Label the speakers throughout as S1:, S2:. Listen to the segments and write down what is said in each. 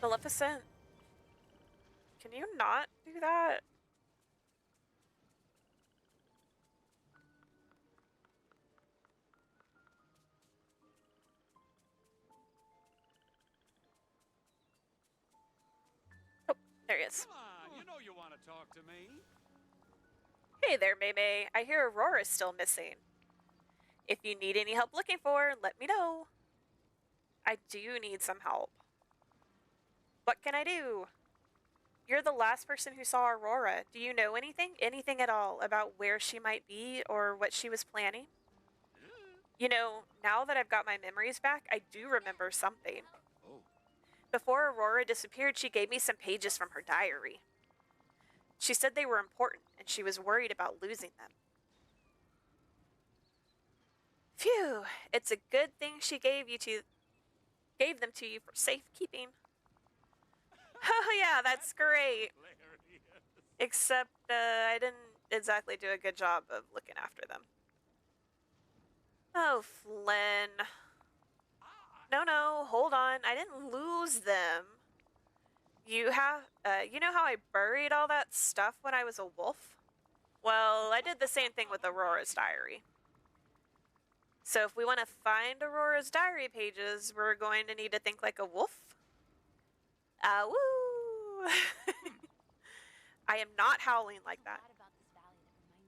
S1: Maleficent, can you not do that? Oh, there he is.
S2: Come on, you know you want to talk to me.
S1: Hey there, May. I hear Aurora's still missing. If you need any help looking for her, let me know. I do need some help. What can I do? You're the last person who saw Aurora. Do you know anything? Anything at all about where she might be or what she was planning? You know, now that I've got my memories back, I do remember something.
S2: Oh.
S1: Before Aurora disappeared, she gave me some pages from her diary. She said they were important, and she was worried about losing them. Phew, it's a good thing she gave them to you for safekeeping. Oh yeah, that's great. Except I didn't exactly do a good job of looking after them. Oh, Flynn. No, hold on. I didn't lose them. You know how I buried all that stuff when I was a wolf? Well, I did the same thing with Aurora's diary. So if we want to find Aurora's diary pages, we're going to need to think like a wolf. Woo! I am not howling like that.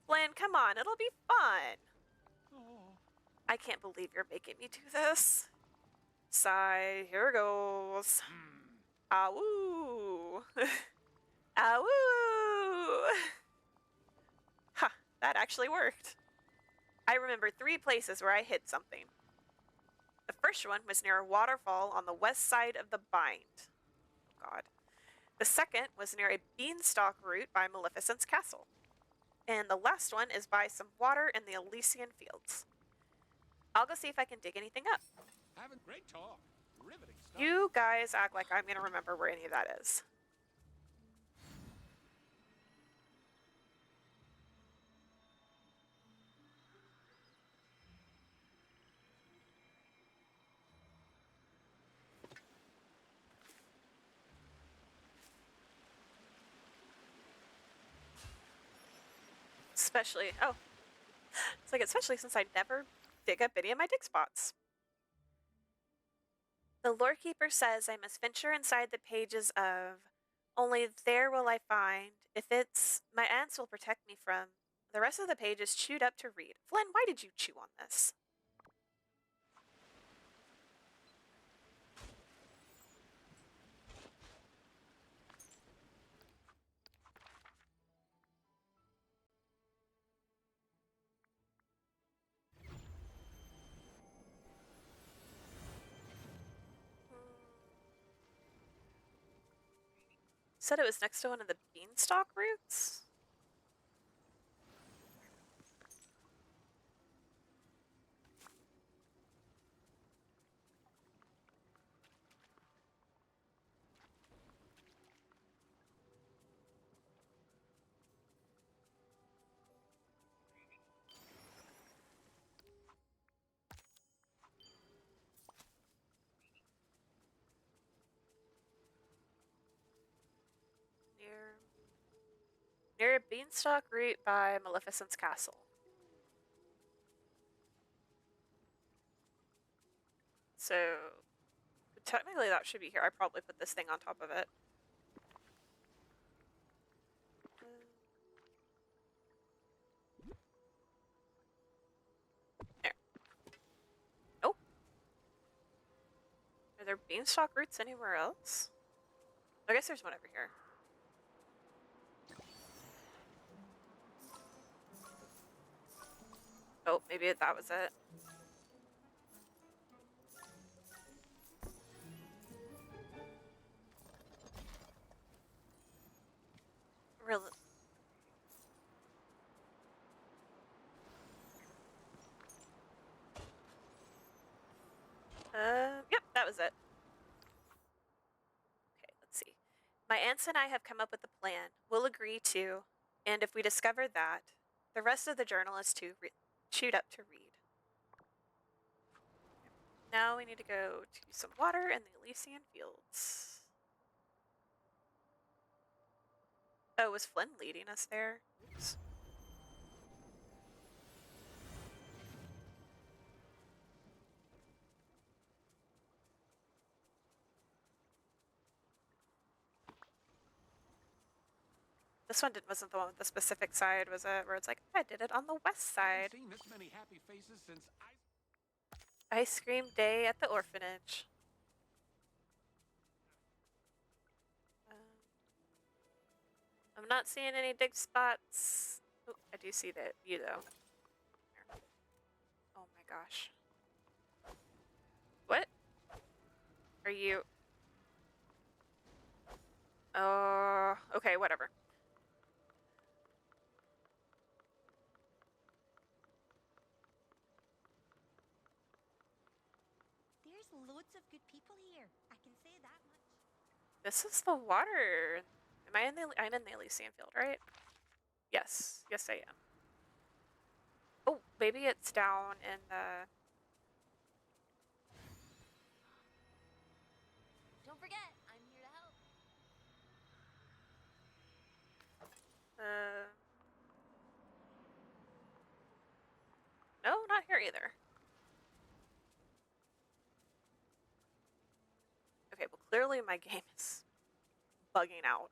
S1: Flynn, come on, it'll be fun. I can't believe you're making me do this. Sigh, here goes. Woo! Woo! Huh, that actually worked. I remember 3 places where I hid something. The first one was near a waterfall on the west side of the bind. God. The second was near a beanstalk root by Maleficent's castle. And the last one is by some water in the Elysian fields. I'll go see if I can dig anything up.
S2: Having great talk. Riveting stuff.
S1: You guys act like I'm going to remember where any of that is. Especially since I never dig up any of my dig spots. The Lorekeeper says I must venture inside the pages of only there will I find, if it's, my aunts will protect me from. The rest of the page is chewed up to read. Flynn, why did you chew on this? Said it was next to one of the beanstalk roots? Near a beanstalk root by Maleficent's castle. So, technically that should be here. I probably put this thing on top of it. There. Oh. Are there beanstalk roots anywhere else? I guess there's one over here. Oh, maybe that was it. Really? Yep, that was it. Okay, let's see. My aunts and I have come up with a plan. We'll agree to, and if we discover that, the rest of the journal is chewed up to read. Now we need to go to some water in the Elysian fields. Oh, was Flynn leading us there? Oops. This one wasn't the one with the specific side, was it? Where it's like, I did it on the west
S2: I haven't
S1: side.
S2: seen this many happy faces since
S1: Ice cream day at the orphanage. I'm not seeing any dig spots. Oh, I do see that you though. Here. Oh my gosh. What? Are you? Oh, okay, whatever.
S3: There's loads of good people here. I can say that much.
S1: This is the water. Am I in the? I'm in the Elysian field, right? Yes. Yes, I am. Oh, maybe it's down in the.
S3: Don't forget, I'm here to help.
S1: No, not here either. Okay, well, clearly my game is bugging out.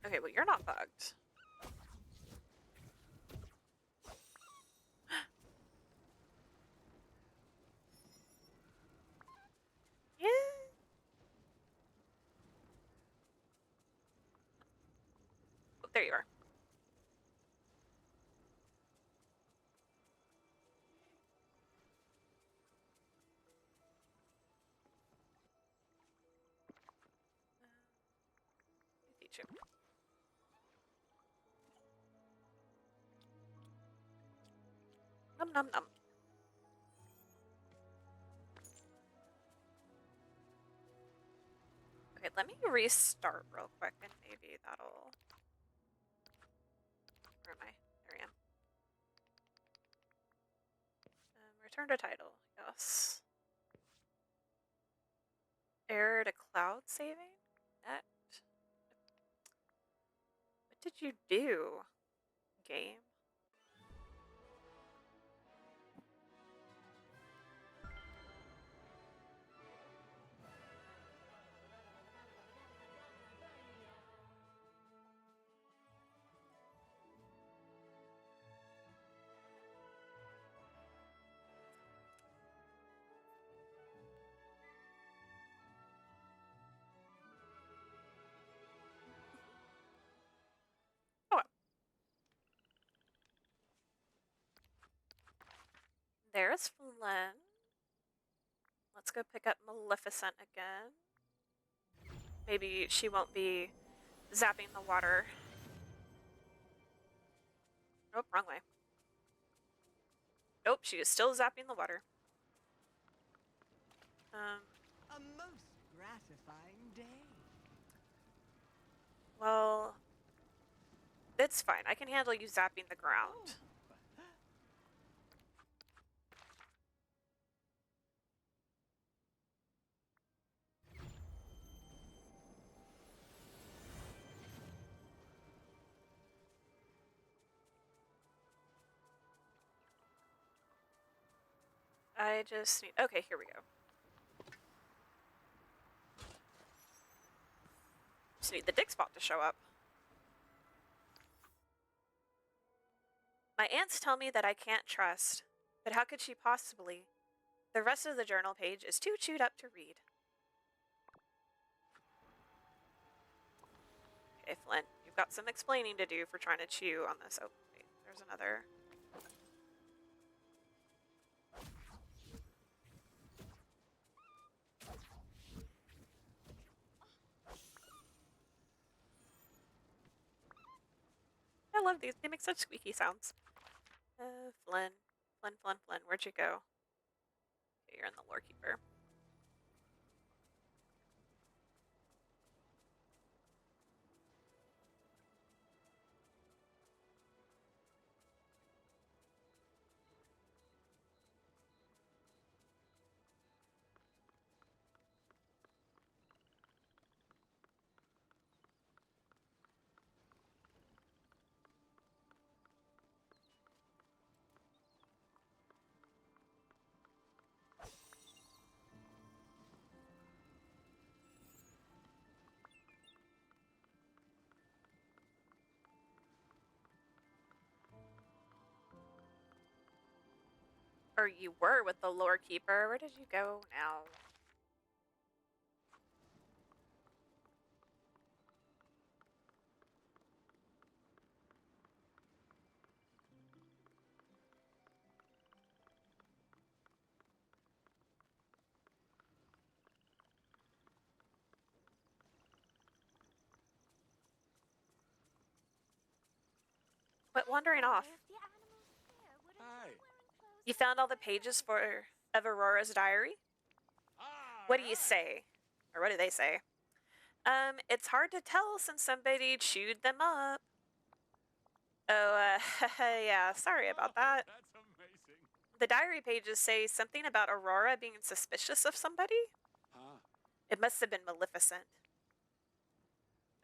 S1: Okay, well, you're not bugged. Yeah. Oh, there you are. Teach you. Num num num. Okay, let me restart real quick and maybe that'll. Where am I? There I am. Return to title. Yes. Error to cloud saving? That. What did you do, game? Oh well. There's Flynn. Let's go pick up Maleficent again. Maybe she won't be zapping the water. Nope, wrong way. Nope, she is still zapping the water.
S4: A most gratifying day.
S1: Well, it's fine. I can handle you zapping the ground. I just need. Okay, here we go. Just need the dig spot to show up. My aunts tell me that I can't trust, but how could she possibly? The rest of the journal page is too chewed up to read. Okay, Flynn, you've got some explaining to do for trying to chew on this. Oh, wait, there's another. I love these. They make such squeaky sounds. Flynn. Flynn, Flynn, Flynn. Where'd you go? Okay, you're in the Lorekeeper. Or you were with the Lorekeeper. Where did you go now? But wandering off.
S2: Hi.
S1: You found all the pages of Aurora's diary? What do you say? Or what do they say? It's hard to tell since somebody chewed them up. Oh, yeah, sorry about that.
S2: That's amazing.
S1: The diary pages say something about Aurora being suspicious of somebody.
S2: Huh?
S1: It must have been Maleficent.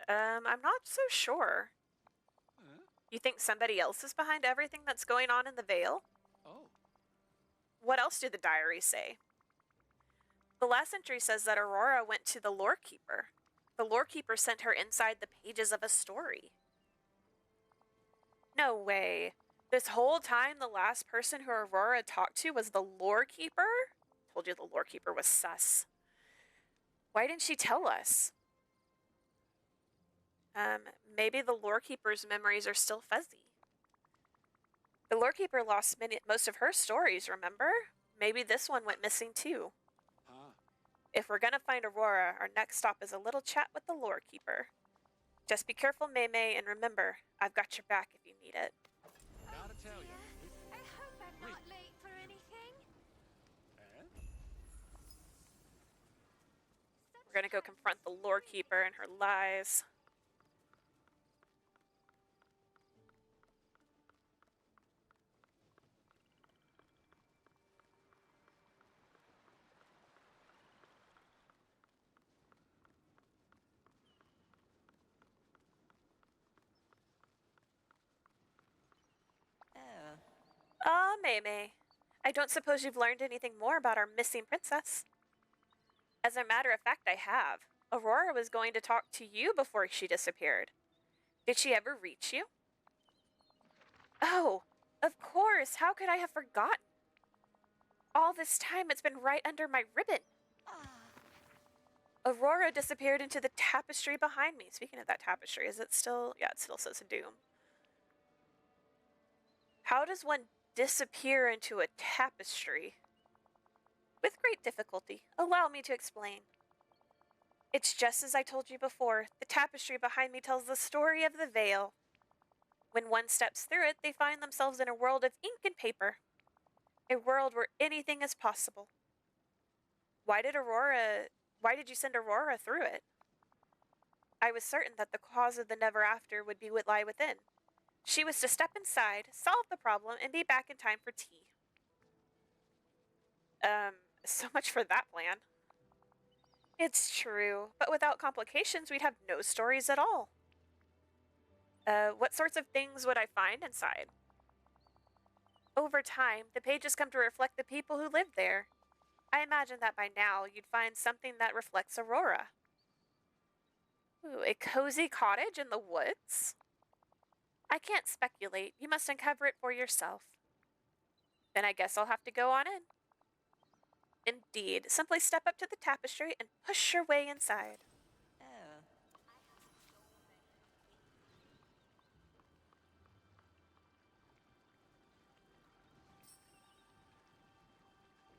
S1: I'm not so sure.
S2: Huh?
S1: You think somebody else is behind everything that's going on in the Vale?
S2: Oh.
S1: What else do the diaries say? The last entry says that Aurora went to the Lorekeeper. The Lorekeeper sent her inside the pages of a story. No way. This whole time, the last person who Aurora talked to was the Lorekeeper? Told you the Lorekeeper was sus. Why didn't she tell us? Maybe the Lorekeeper's memories are still fuzzy. The Lorekeeper lost most of her stories, remember? Maybe this one went missing too.
S2: Huh?
S1: If we're gonna find Aurora, our next stop is a little chat with the Lorekeeper. Just be careful, Maymay, and remember, I've got your back if you need it.
S2: Gotta tell you.
S3: I hope I'm not late for anything.
S1: We're gonna go confront the Lorekeeper and her lies.
S4: Oh.
S1: Ah, Maymay. I don't suppose you've learned anything more about our missing princess? As a matter of fact, I have. Aurora was going to talk to you before she disappeared. Did she ever reach you? Oh, of course. How could I have forgotten? All this time, it's been right under my ribbon. Aurora disappeared into the tapestry behind me. Speaking of that tapestry, is it still? Yeah, it still says Doom. How does one disappear into a tapestry? With great difficulty. Allow me to explain. It's just as I told you before. The tapestry behind me tells the story of the Vale. When one steps through it, they find themselves in a world of ink and paper. A world where anything is possible. Why did you send Aurora through it? I was certain that the cause of the never after would lie within. She was to step inside, solve the problem, and be back in time for tea. So much for that plan. It's true, but without complications, we'd have no stories at all. What sorts of things would I find inside? Over time, the pages come to reflect the people who lived there. I imagine that by now, you'd find something that reflects Aurora. Ooh, a cozy cottage in the woods? I can't speculate. You must uncover it for yourself. Then I guess I'll have to go on in. Indeed. Simply step up to the tapestry and push your way inside.
S4: Oh.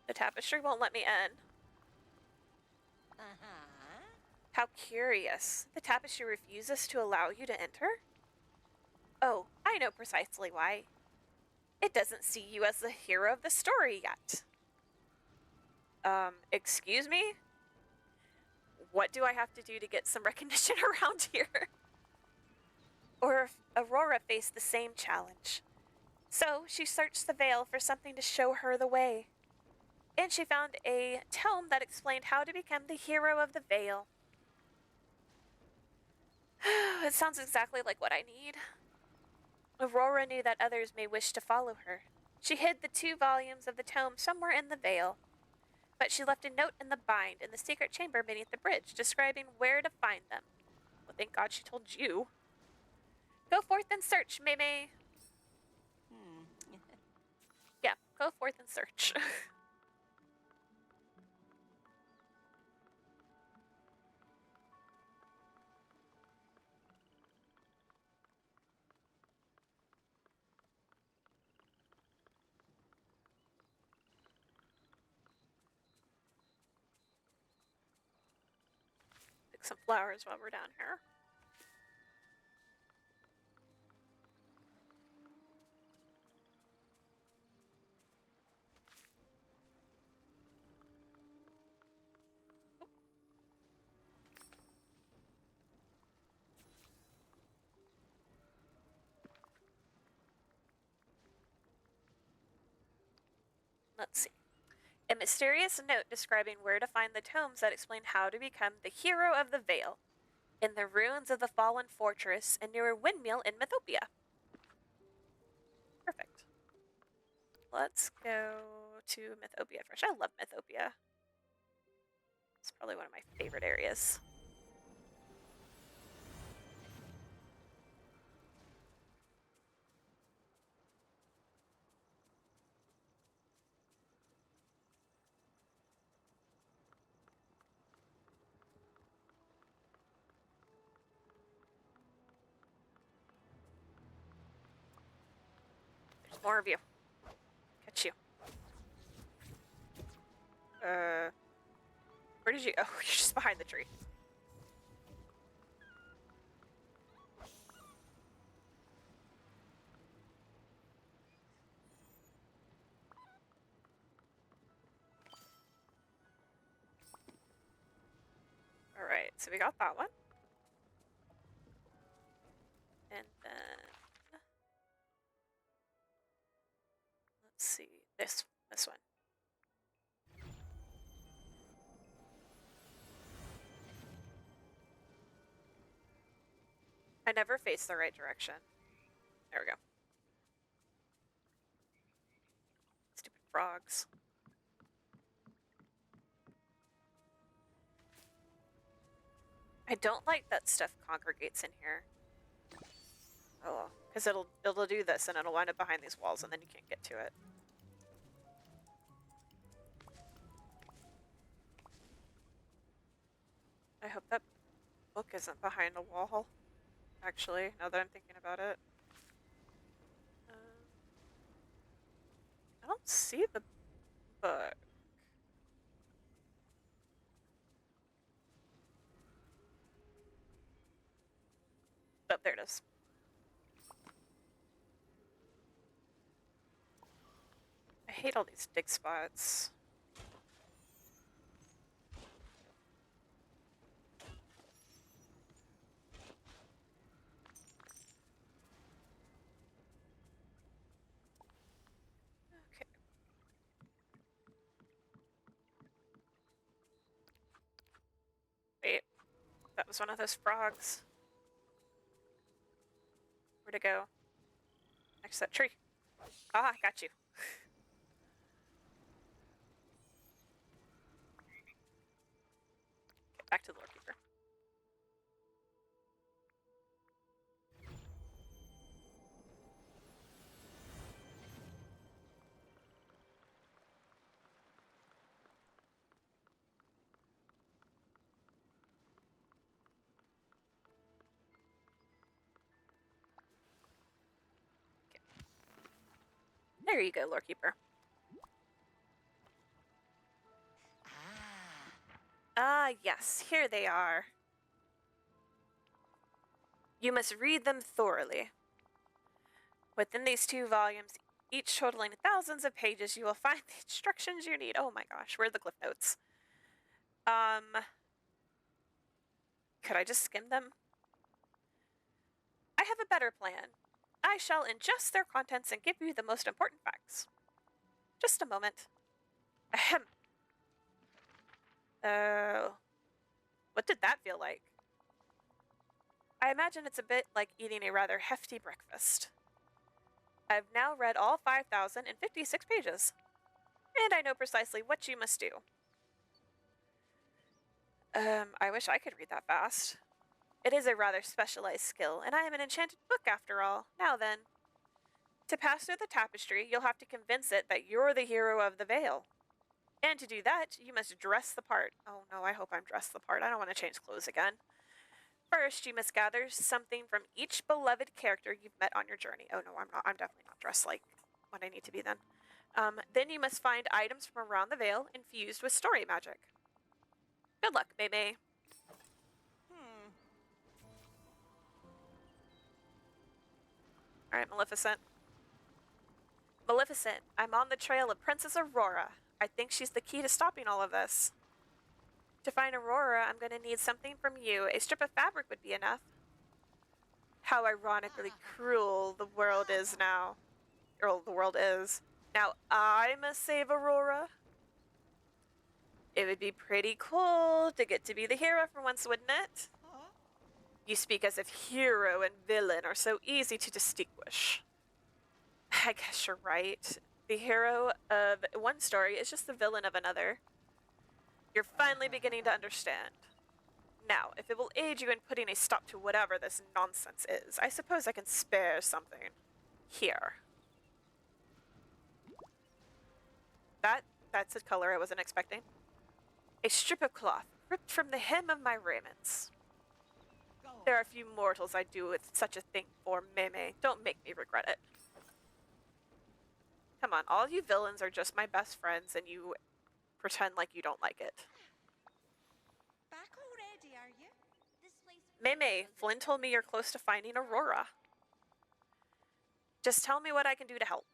S1: The tapestry won't let me in.
S4: Uh-huh.
S1: How curious. The tapestry refuses to allow you to enter? Oh, I know precisely why. It doesn't see you as the hero of the story yet. Excuse me? What do I have to do to get some recognition around here? Or if Aurora faced the same challenge. So she searched the Vale for something to show her the way. And she found a tome that explained how to become the hero of the Vale. It sounds exactly like what I need. Aurora knew that others may wish to follow her. She hid the 2 volumes of the tome somewhere in the Vale. But she left a note in the bind in the secret chamber beneath the bridge, describing where to find them. Well, thank God she told you. Go forth and search, Maymay.
S4: Hmm.
S1: Yeah, go forth and search. Pick some flowers while we're down here. Let's see. A mysterious note describing where to find the tomes that explain how to become the hero of the Vale in the ruins of the fallen fortress and near a windmill in Mythopia. Perfect. Let's go to Mythopia first. I love Mythopia. It's probably one of my favorite areas. There's more of you. Catch you. Where did you? Oh, you're just behind the tree. Alright, so we got that one. And then let's see. This one. I never face the right direction. There we go. Stupid frogs. I don't like that stuff congregates in here. Oh, because it'll do this and it'll wind up behind these walls and then you can't get to it. I hope that book isn't behind a wall. Actually, now that I'm thinking about it. I don't see the book. Oh, there it is. I hate all these dig spots. Okay. Wait, that was one of those frogs. Where'd it go? Next to that tree. Ah, got you. Get back to the Lorekeeper. There you go, Lorekeeper. Ah, yes, here they are. You must read them thoroughly. Within these 2 volumes, each totaling thousands of pages, you will find the instructions you need. Oh my gosh, where are the cliff notes? Could I just skim them? I have a better plan. I shall ingest their contents and give you the most important facts. Just a moment. Ahem. What did that feel like? I imagine it's a bit like eating a rather hefty breakfast. I've now read all 5,056 pages, and I know precisely what you must do. I wish I could read that fast. It is a rather specialized skill, and I am an enchanted book after all. Now then, To pass through the tapestry, you'll have to convince it that you're the hero of the Vale. And to do that, you must dress the part. Oh no, I hope I'm dressed the part. I don't want to change clothes again. First, you must gather something from each beloved character you've met on your journey. Oh no, I'm not. I'm definitely not dressed like what I need to be then. Then you must find items from around the Vale infused with story magic. Good luck, May. Alright, Maleficent. Maleficent, I'm on the trail of Princess Aurora. I think she's the key to stopping all of this. To find Aurora, I'm going to need something from you. A strip of fabric would be enough. How ironically cruel the world is now. Or the world is. Now I must save Aurora. It would be pretty cool to get to be the hero for once, wouldn't it? You speak as if hero and villain are so easy to distinguish. I guess you're right. The hero of one story is just the villain of another. You're finally beginning to understand. Now, if it will aid you in putting a stop to whatever this nonsense is, I suppose I can spare something. Here. That's a color I wasn't expecting. A strip of cloth, ripped from the hem of my raiments. There are few mortals I'd do with such a thing for, Meme. Don't make me regret it. Come on, all you villains are just my best friends and you pretend like you don't like it.
S3: Back already, are you? This place.
S1: Meme, Flynn told me you're close to finding Aurora. Just tell me what I can do to help.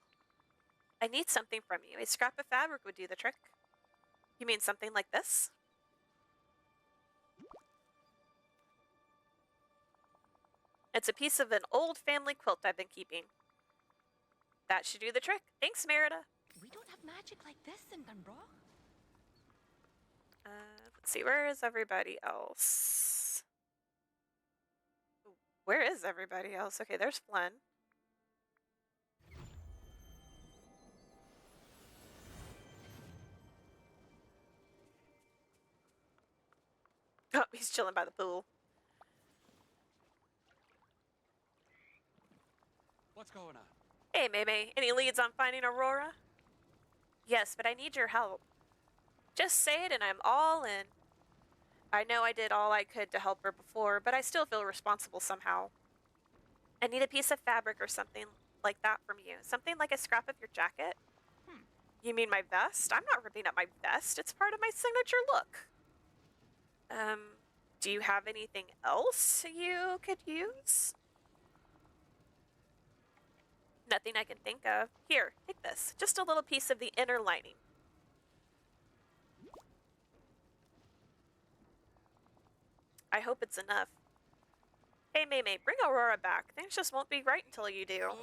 S1: I need something from you. A scrap of fabric would do the trick. You mean something like this? It's a piece of an old family quilt I've been keeping. That should do the trick. Thanks, Merida.
S3: We don't have magic like this in Dunbrook.
S1: Let's see, where is everybody else? Where is everybody else? Okay, there's Flynn. Oh, he's chilling by the pool.
S2: What's going on?
S1: Hey, Meme, any leads on finding Aurora? Yes, but I need your help. Just say it and I'm all in. I know I did all I could to help her before, but I still feel responsible somehow. I need a piece of fabric or something like that from you. Something like a scrap of your jacket. You mean my vest? I'm not ripping up my vest. It's part of my signature look. Do you have anything else you could use? Nothing I can think of. Here, take this. Just a little piece of the inner lining. I hope it's enough. Hey, Meme, bring Aurora back. Things just won't be right until you do.
S2: Oh,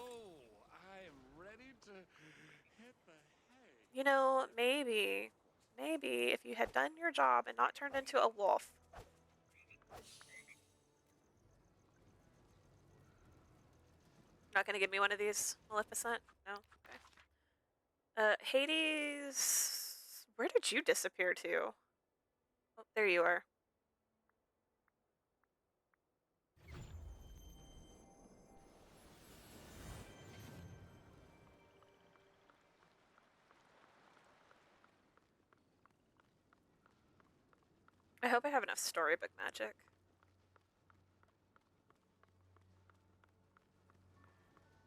S2: I am ready to hit the hay.
S1: You know, maybe if you had done your job and not turned into a wolf. Not gonna give me one of these, Maleficent? No? Okay. Hades... Where did you disappear to? Oh, there you are. I hope I have enough storybook magic.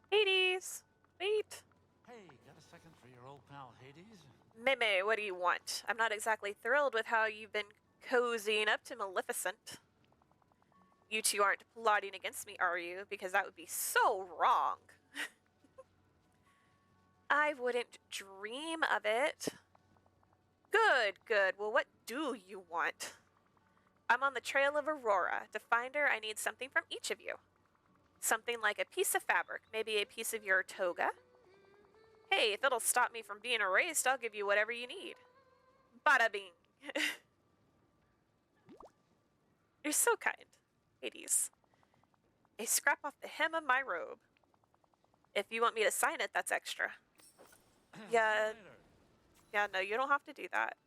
S1: Hades! Wait!
S5: Hey, got a second for your old pal Hades?
S1: Meme, what do you want? I'm not exactly thrilled with how you've been cozying up to Maleficent. You two aren't plotting against me, are you? Because that would be so wrong. I wouldn't dream of it. Good, good. Well, what do you want? I'm on the trail of Aurora. To find her, I need something from each of you. Something like a piece of fabric, maybe a piece of your toga. Hey, if it'll stop me from being erased, I'll give you whatever you need. Bada bing. You're so kind, Hades. A scrap off the hem of my robe. If you want me to sign it, that's extra. Yeah, no, you don't have to do that.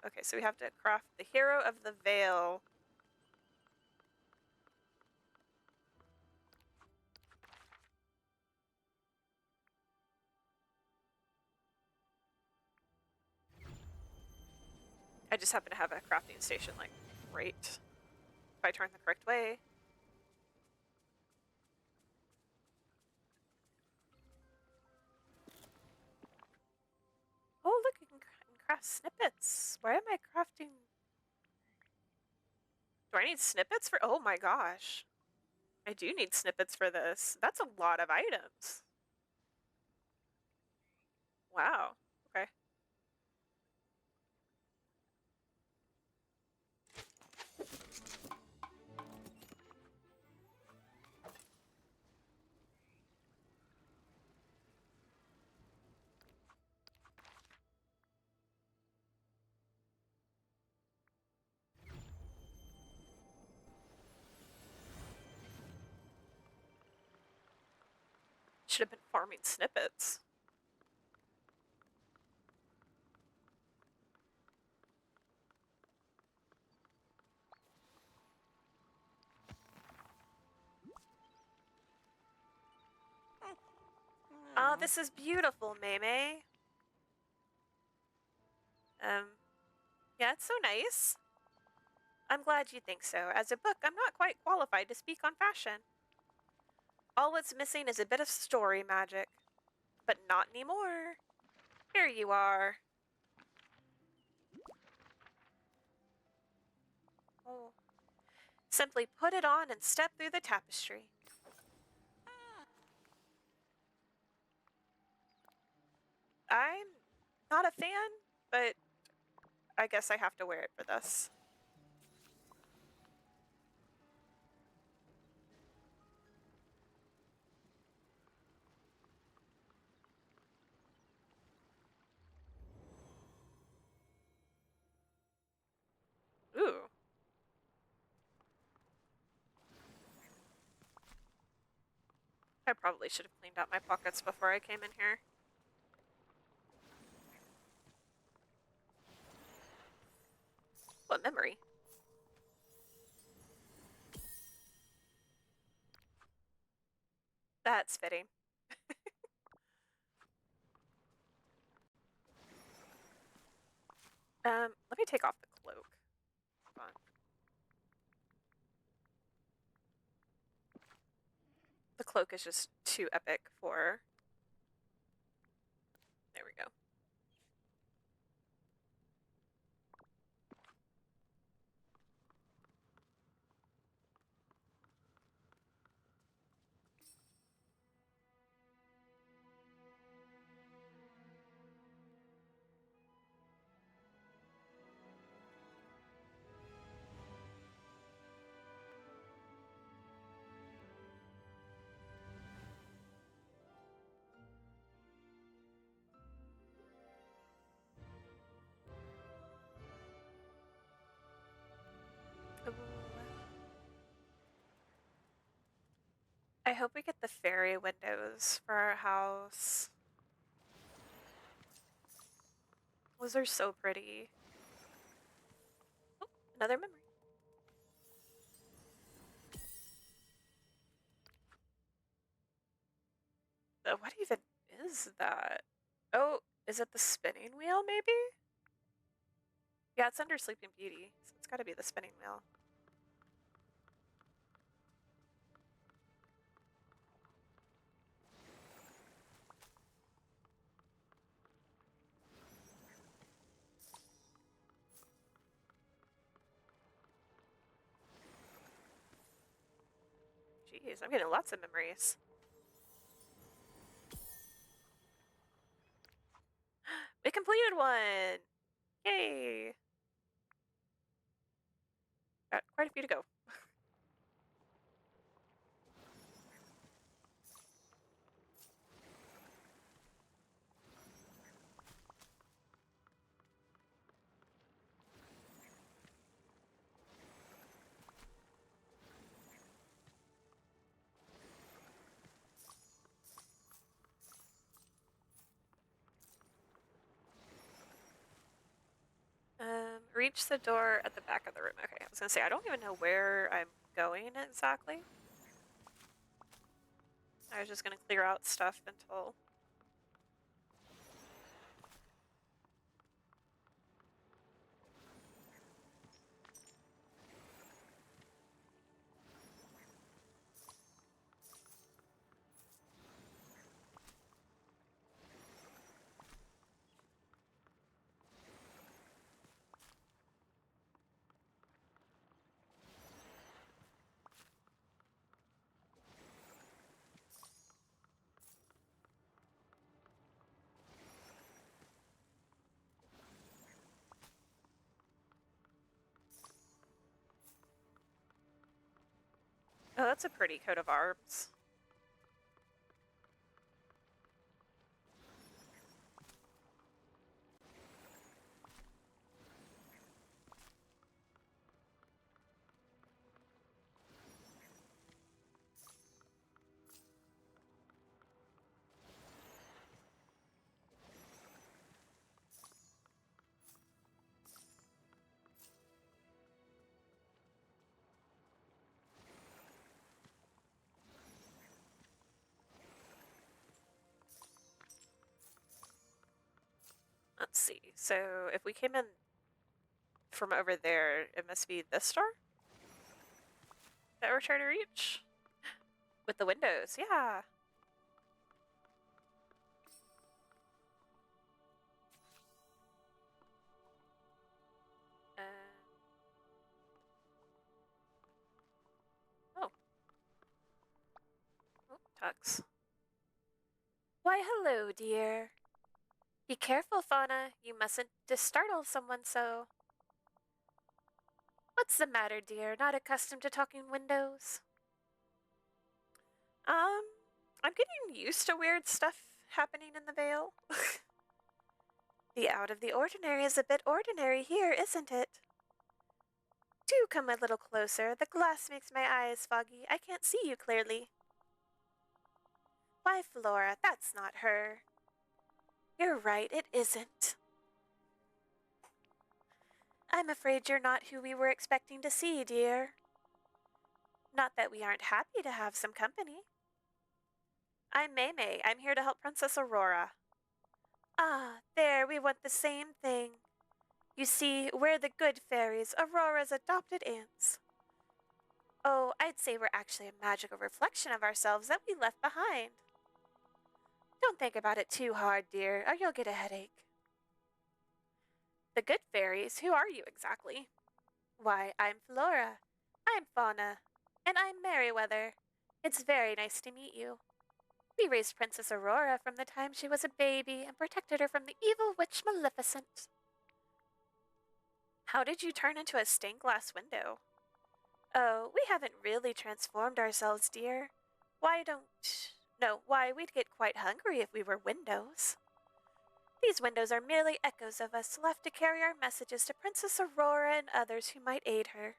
S1: Okay, so we have to craft the hero of the Vale. I just happen to have a crafting station, like, right if I turn the correct way. Oh, look, you can craft snippets. Why am I crafting? Do I need snippets for? Oh my gosh. I do need snippets for this. That's a lot of items. Wow. Okay. Should have been farming snippets. Oh, this is beautiful, Maymay. Yeah, it's so nice. I'm glad you think so. As a book, I'm not quite qualified to speak on fashion. All what's missing is a bit of story magic. But not anymore. Here you are. Oh. Simply put it on and step through the tapestry. I'm not a fan, but I guess I have to wear it for this. Ooh. I probably should have cleaned out my pockets before I came in here. What memory? That's fitting. Let me take off the cloak. Hold on. The cloak is just too epic for... There we go. Ooh. I hope we get the fairy windows for our house. Those are so pretty. Oh, another memory. What even is that? Oh, is it the spinning wheel, maybe? Yeah, it's under Sleeping Beauty, so it's gotta be the spinning wheel. Jeez, I'm getting lots of memories. We completed one! Yay! Got quite a few to go. Reach the door at the back of the room. Okay, I was gonna say, I don't even know where I'm going exactly. I was just gonna clear out stuff until... That's a pretty coat of arms. Let's see. So if we came in from over there, it must be this door that we're trying to reach? With the windows, yeah. Uh, oh. Oh, Tux. Why, hello, dear. Be careful, Fauna. You mustn't startle someone so. What's the matter, dear? Not accustomed to talking windows? I'm getting used to weird stuff happening in the Vale. The out of the ordinary is a bit ordinary here, isn't it? Do come a little closer. The glass makes my eyes foggy. I can't see you clearly. Why, Flora, that's not her. You're right, it isn't. I'm afraid you're not who we were expecting to see, dear. Not that we aren't happy to have some company. I'm Maymay. I'm here to help Princess Aurora. Ah, there, we want the same thing. You see, we're the Good Fairies, Aurora's adopted aunts. Oh, I'd say we're actually a magical reflection of ourselves that we left behind. Don't think about it too hard, dear, or you'll get a headache. The Good Fairies? Who are you exactly? Why, I'm Flora. I'm Fauna. And I'm Merryweather. It's very nice to meet you. We raised Princess Aurora from the time she was a baby and protected her from the evil witch Maleficent. How did you turn into a stained glass window? Oh, we haven't really transformed ourselves, dear. Why, we'd get quite hungry if we were windows. These windows are merely echoes of us left to carry our messages to Princess Aurora and others who might aid her.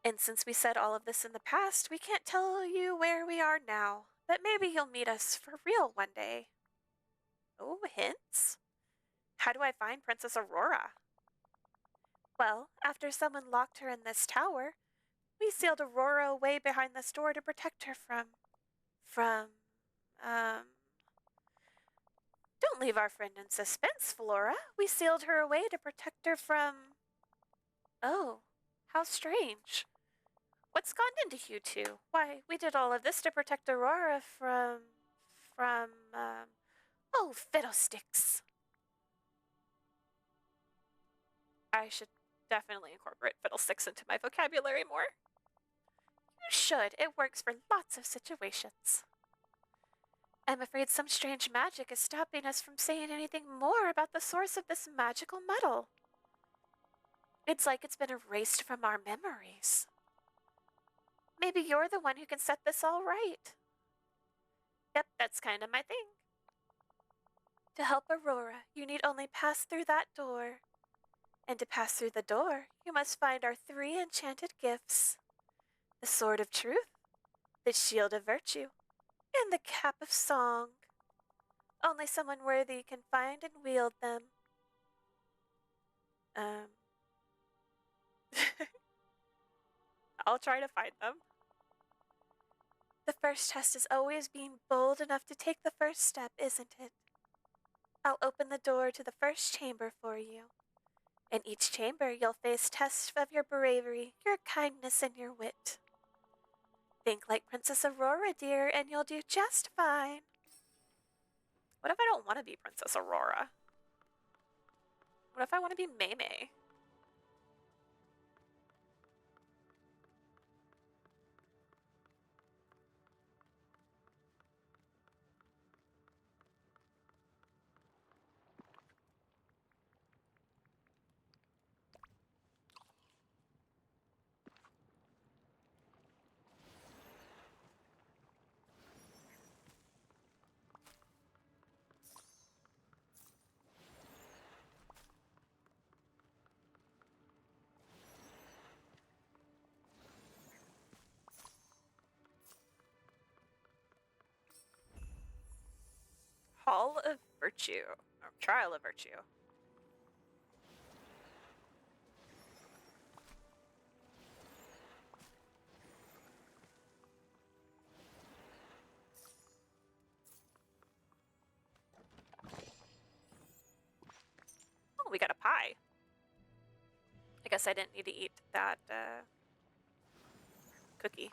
S1: And since we said all of this in the past, we can't tell you where we are now, but maybe you'll meet us for real one day. Oh, hints? How do I find Princess Aurora? Well, after someone locked her in this tower, we sealed Aurora away behind this door to protect her um... Don't leave our friend in suspense, Flora. We sealed her away to protect her from... Oh, how strange. What's gone into you two? Why, we did all of this to protect Aurora oh, fiddlesticks. I should definitely incorporate fiddlesticks into my vocabulary more. You should. It works for lots of situations. I'm afraid some strange magic is stopping us from saying anything more about the source of this magical metal. It's like it's been erased from our memories. Maybe you're the one who can set this all right. Yep, that's kind of my thing. To help Aurora, you need only pass through that door. And to pass through the door, you must find our 3 enchanted gifts. The Sword of Truth, the Shield of Virtue, and the Cap of Song. Only someone worthy can find and wield them. I'll try to find them. The first test is always being bold enough to take the first step, isn't it? I'll open the door to the first chamber for you. In each chamber, you'll face tests of your bravery, your kindness, and your wit. Think like Princess Aurora, dear, and you'll do just fine. What if I don't want to be Princess Aurora? What if I want to be Maymay? Hall of Virtue. Or Trial of Virtue. Oh, we got a pie. I guess I didn't need to eat that cookie.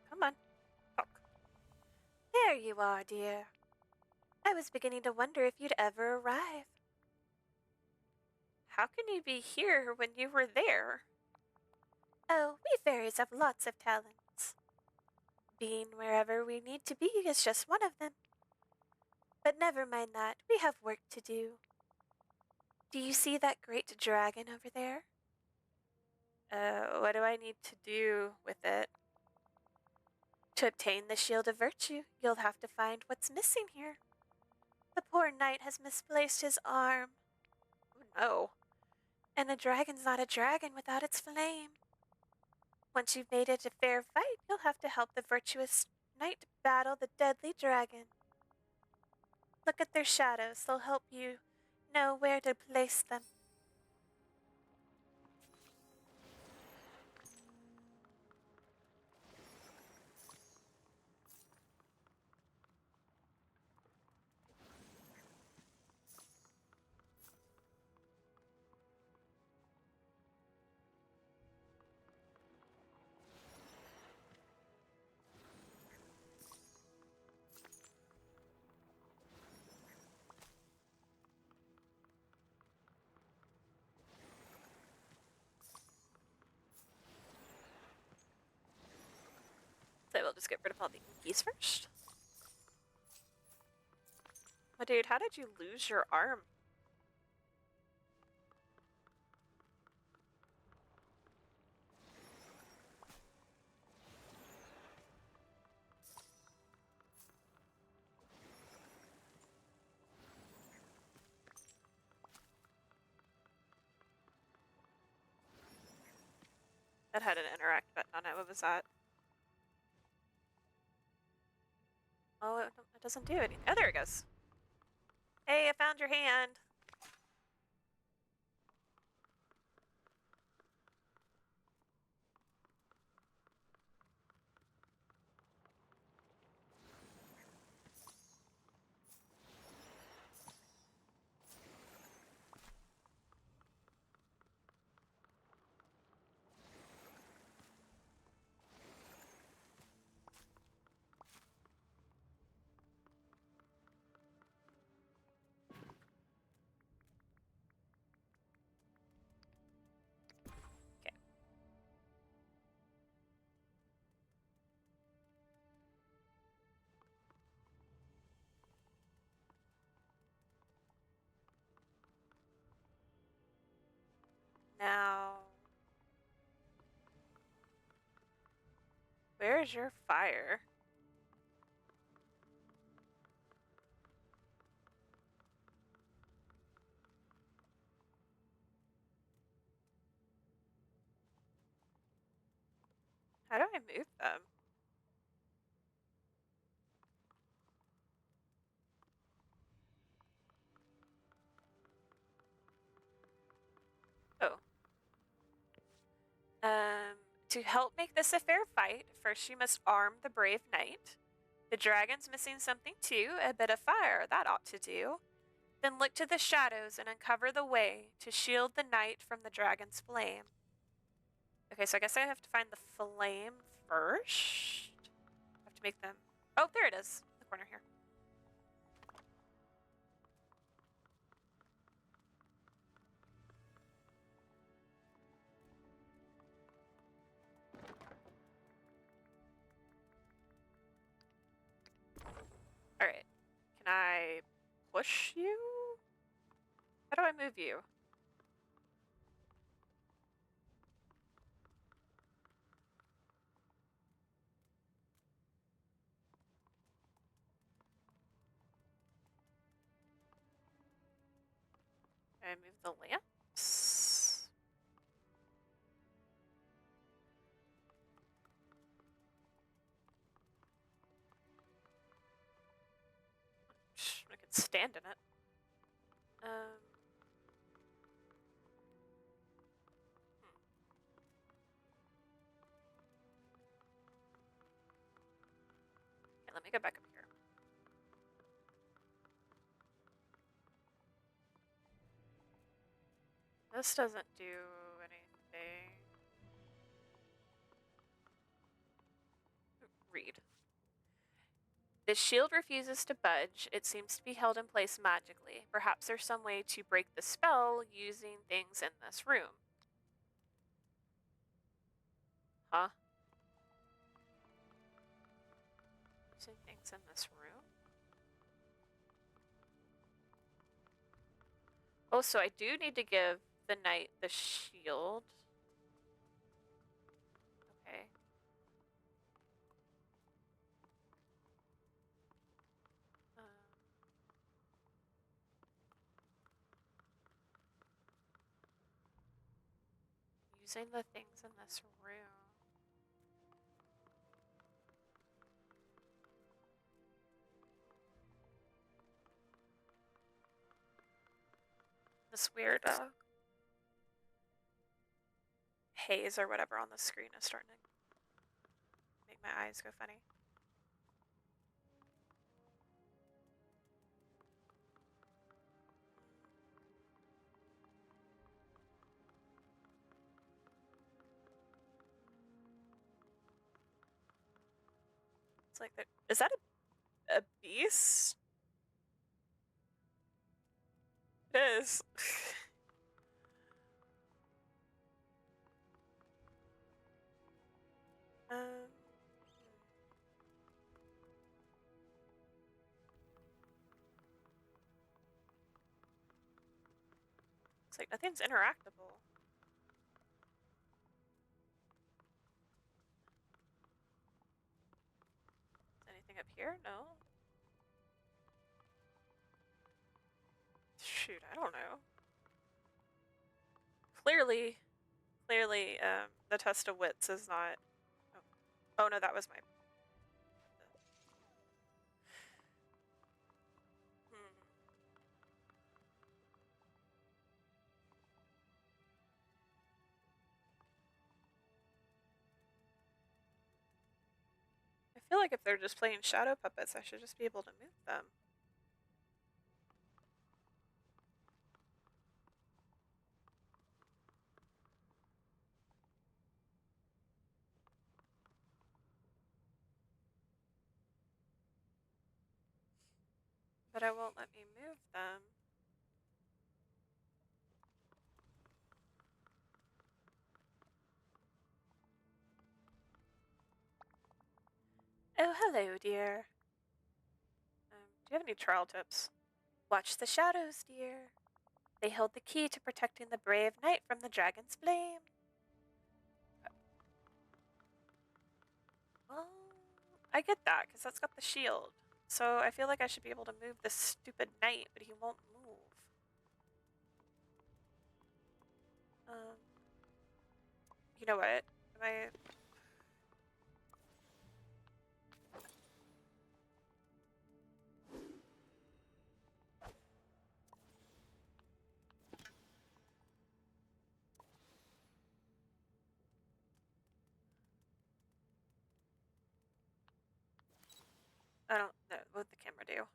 S1: Come on. Talk. There you are, dear. I was beginning to wonder if you'd ever arrive. How can you be here when you were there? Oh, we fairies have lots of talents. Being wherever we need to be is just one of them. But never mind that, we have work to do. Do you see that great dragon over there? What do I need to do with it? To obtain the Shield of Virtue, you'll have to find what's missing here. The poor knight has misplaced his arm. Oh no. And a dragon's not a dragon without its flame. Once you've made it a fair fight, you'll have to help the virtuous knight battle the deadly dragon. Look at their shadows, they'll help you know where to place them. So we'll just get rid of all the inkies first. Oh, dude, how did you lose your arm? That had an interact button on it. What was that? Oh, it doesn't do anything. Oh, there it goes. Hey, I found your hand. Okay. Now, where's your fire? How do I move them? Oh. To help make this a fair fight, first you must arm the brave knight. The dragon's missing something too, a bit of fire, that ought to do. Then look to the shadows and uncover the way to shield the knight from the dragon's flame. Okay, so I guess I have to find the flame first. I have to make them... Oh, there it is. In the corner here. Alright. Can I push you? How do I move you? move the lamps? I could stand in it. Okay, let me go back up here. This doesn't do anything. Read. The shield refuses to budge. It seems to be held in place magically. Perhaps there's some way to break the spell using things in this room. Huh? Using things in this room? Oh, so I do need to give the knight the shield. Okay. Using the things in this room. This weird haze or whatever on the screen is starting to make my eyes go funny. It's like, is that a beast? It is. um, It's like nothing's interactable. Is anything up here? No. Shoot, I don't know. Clearly, the test of wits is not. Oh no, that was my. I feel like if they're just playing shadow puppets, I should just be able to move them. But it won't let me move them. Oh, hello, dear. Do you have any trial tips? Watch the shadows, dear. They hold the key to protecting the brave knight from the dragon's blame. Well, I get that, because that's got the shield. So I feel like I should be able to move this stupid knight, but he won't move. You know what? Am I... I don't know what the camera do.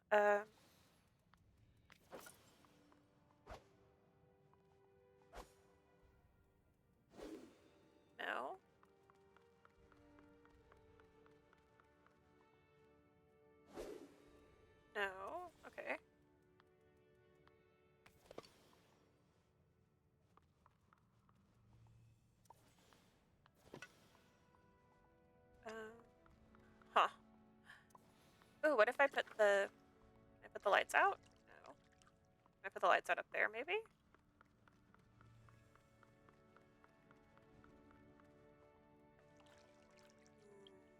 S1: No. No. Okay. Huh. Ooh, what if I put the... Can I put the lights out? No. Can I put the lights out up there, maybe?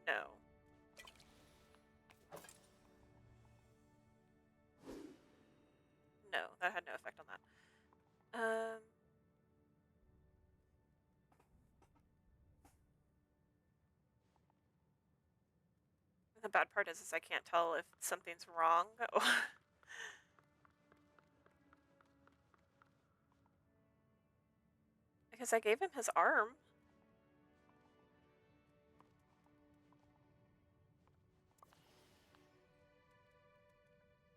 S1: No. No, that had no effect on that. The bad part is I can't tell if something's wrong. Because I gave him his arm.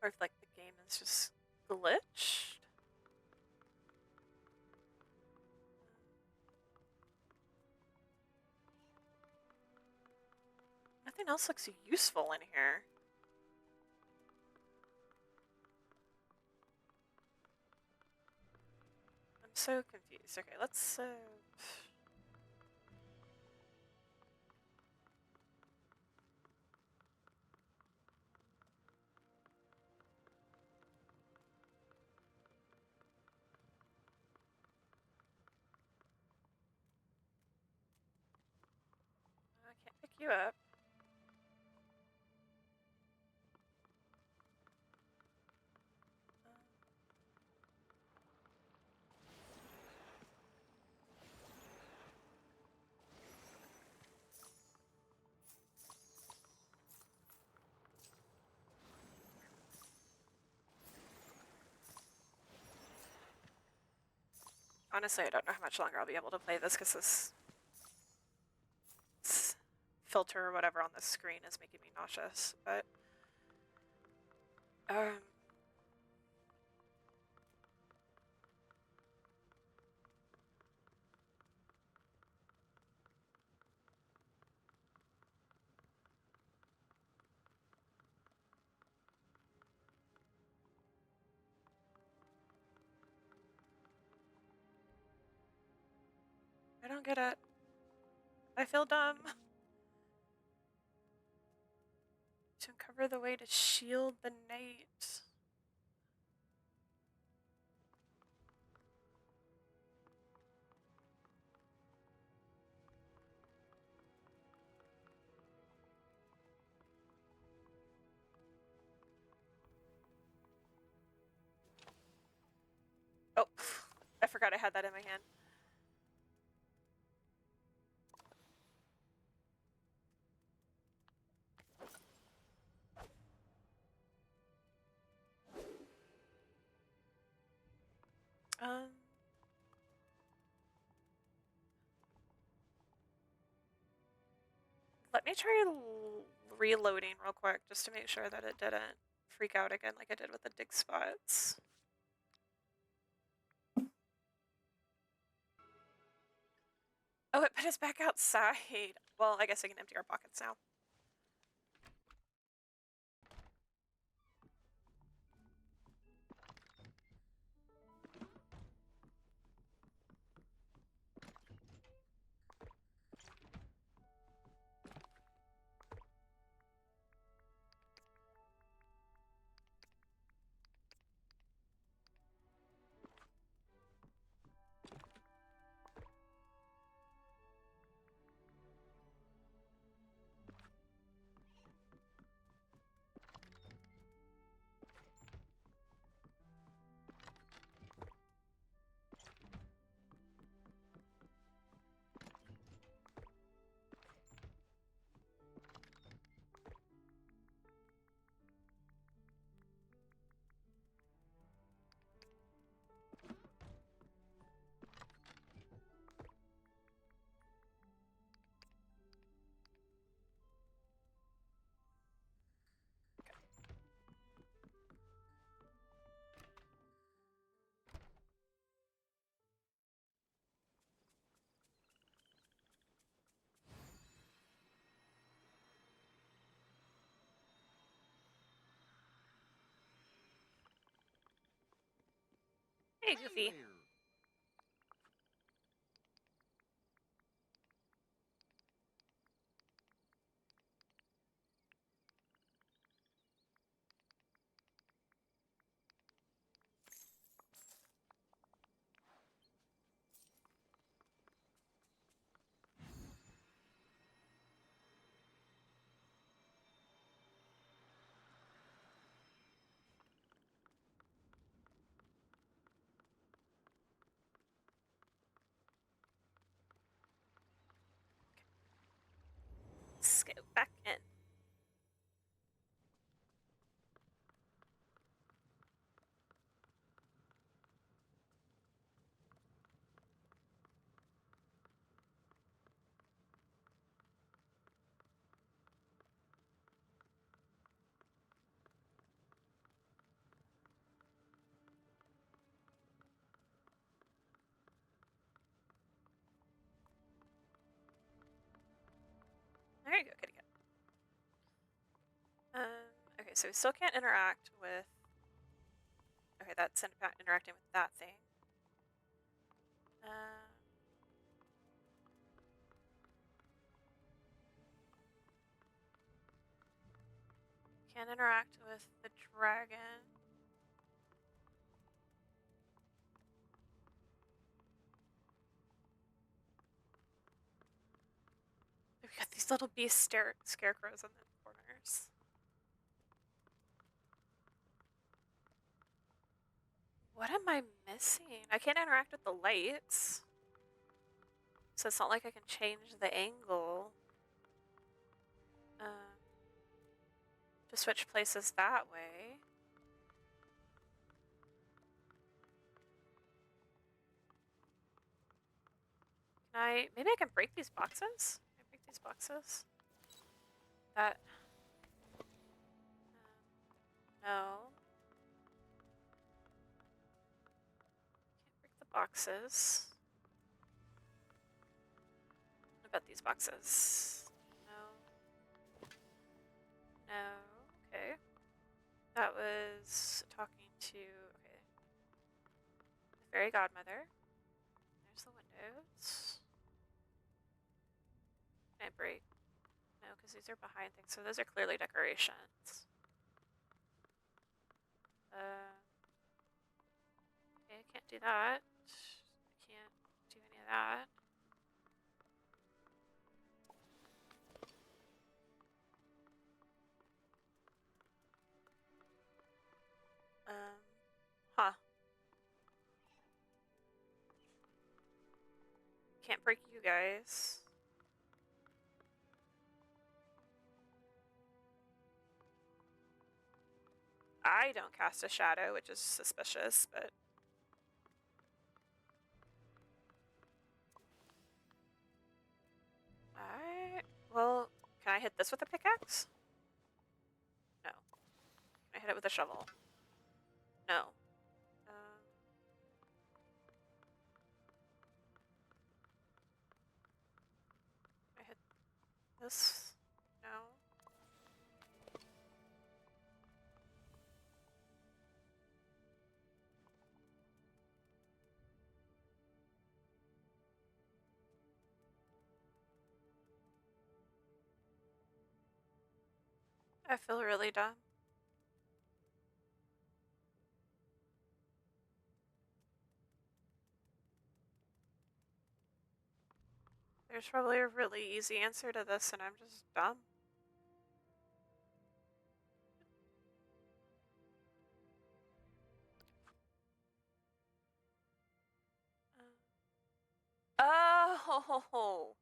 S1: Or if, like, the game is just glitched. Nothing else looks useful in here. I'm so confused. Okay, let's I can't pick you up. Honestly, I don't know how much longer I'll be able to play this because this filter or whatever on the screen is making me nauseous. But I don't get it. I feel dumb. To uncover the way to shield the night. Oh, I forgot I had that in my hand. Let me try reloading real quick just to make sure that it didn't freak out again like I did with the dig spots. Oh, it put us back outside. Well, I guess I can empty our pockets now. Hey, Goofy.
S2: There.
S1: Let's go back in. There you go, kitty cat. Okay, so we still can't interact with... Okay, that's interacting with that thing. Can't interact with the dragon. We got these little beast scarecrows in the corners. What am I missing? I can't interact with the lights. So it's not like I can change the angle. To switch places that way. Maybe I can break these boxes? Can I break these boxes? That... no. Can't break the boxes. What about these boxes? No. No. Okay. That was talking to... okay. The fairy godmother. There's the windows. Can I break? No, because these are behind things. So those are clearly decorations. Okay, I can't do that. I can't do any of that. Huh. Can't break you guys. I don't cast a shadow, which is suspicious, but... well, can I hit this with a pickaxe? No. Can I hit it with a shovel? No. Can I hit this? No. I feel really dumb. There's probably a really easy answer to this, and I'm just dumb. Oh!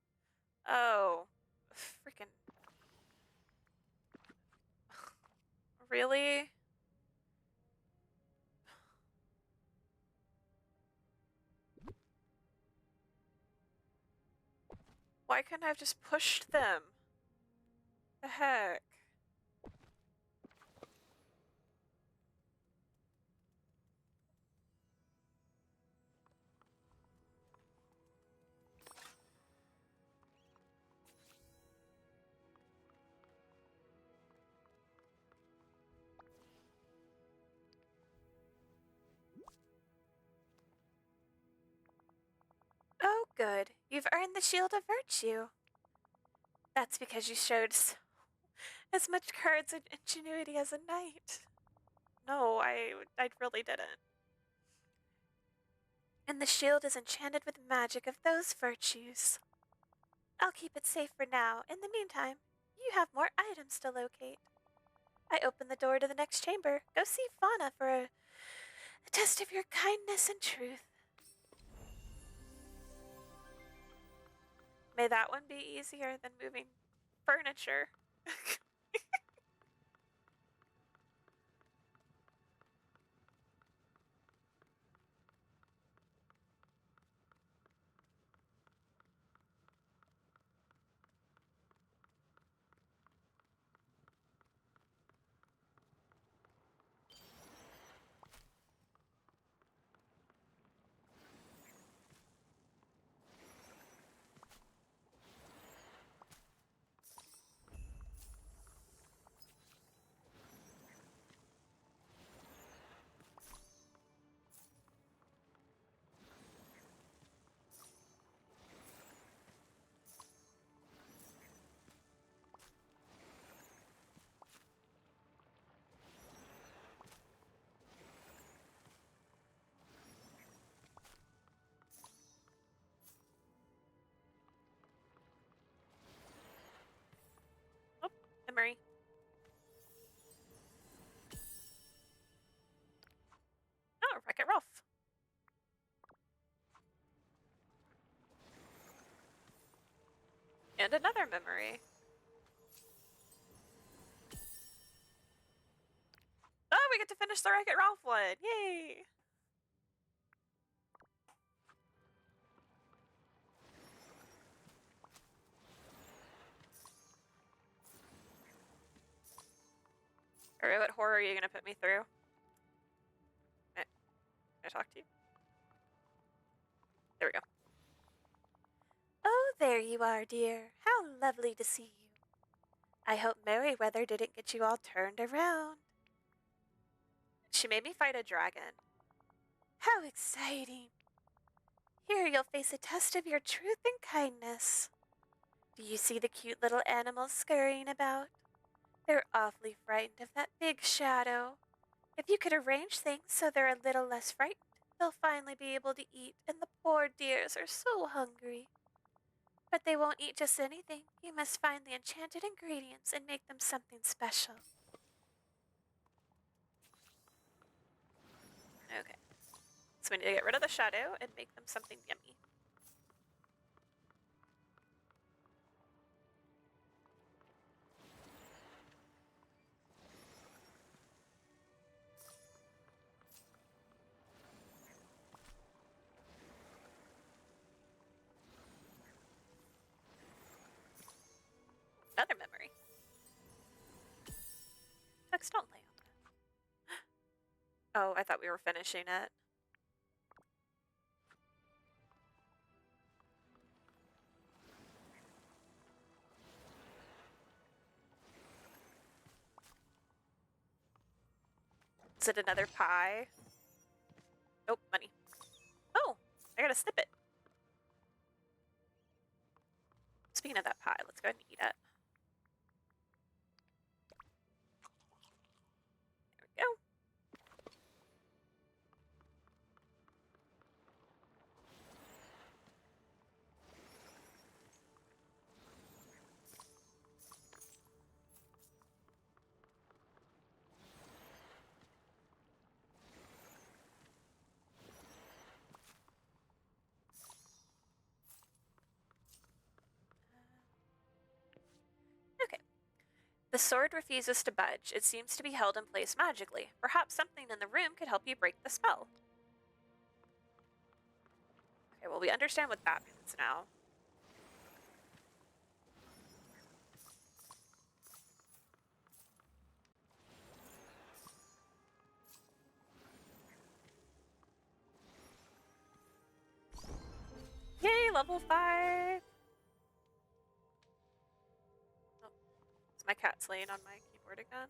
S1: Oh. Freaking... really? Why couldn't I have just pushed them? The heck? Oh, good. You've earned the Shield of Virtue. That's because you showed as much courage and ingenuity as a knight. No, I really didn't. And the shield is enchanted with the magic of those virtues. I'll keep it safe for now. In the meantime, you have more items to locate. I open the door to the next chamber. Go see Fauna for a test of your kindness and truth. May that one be easier than moving furniture. And another memory. Oh, we get to finish the Wreck-It Ralph one. Yay! Alright, what horror are you gonna put me through? Can I talk to you? There we go. Oh, there you are, dear. How lovely to see you. I hope Merryweather didn't get you all turned around. She made me fight a dragon. How exciting. Here you'll face a test of your truth and kindness. Do you see the cute little animals scurrying about? They're awfully frightened of that big shadow. If you could arrange things so they're a little less frightened, they'll finally be able to eat, and the poor dears are so hungry. But they won't eat just anything. You must find the enchanted ingredients and make them something special. Okay. So we need to get rid of the shadow and make them something yummy. Another memory. Tux, don't lay on that. Oh, I thought we were finishing it. Is it another pie? Oh, money. Oh, I gotta snip it. Speaking of that pie, let's go ahead and eat it. There we go. Okay. The sword refuses to budge. It seems to be held in place magically. Perhaps something in the room could help you break the spell. Okay, well, we understand what that means now. Yay, level 5! Oh, is my cat laying on my keyboard again?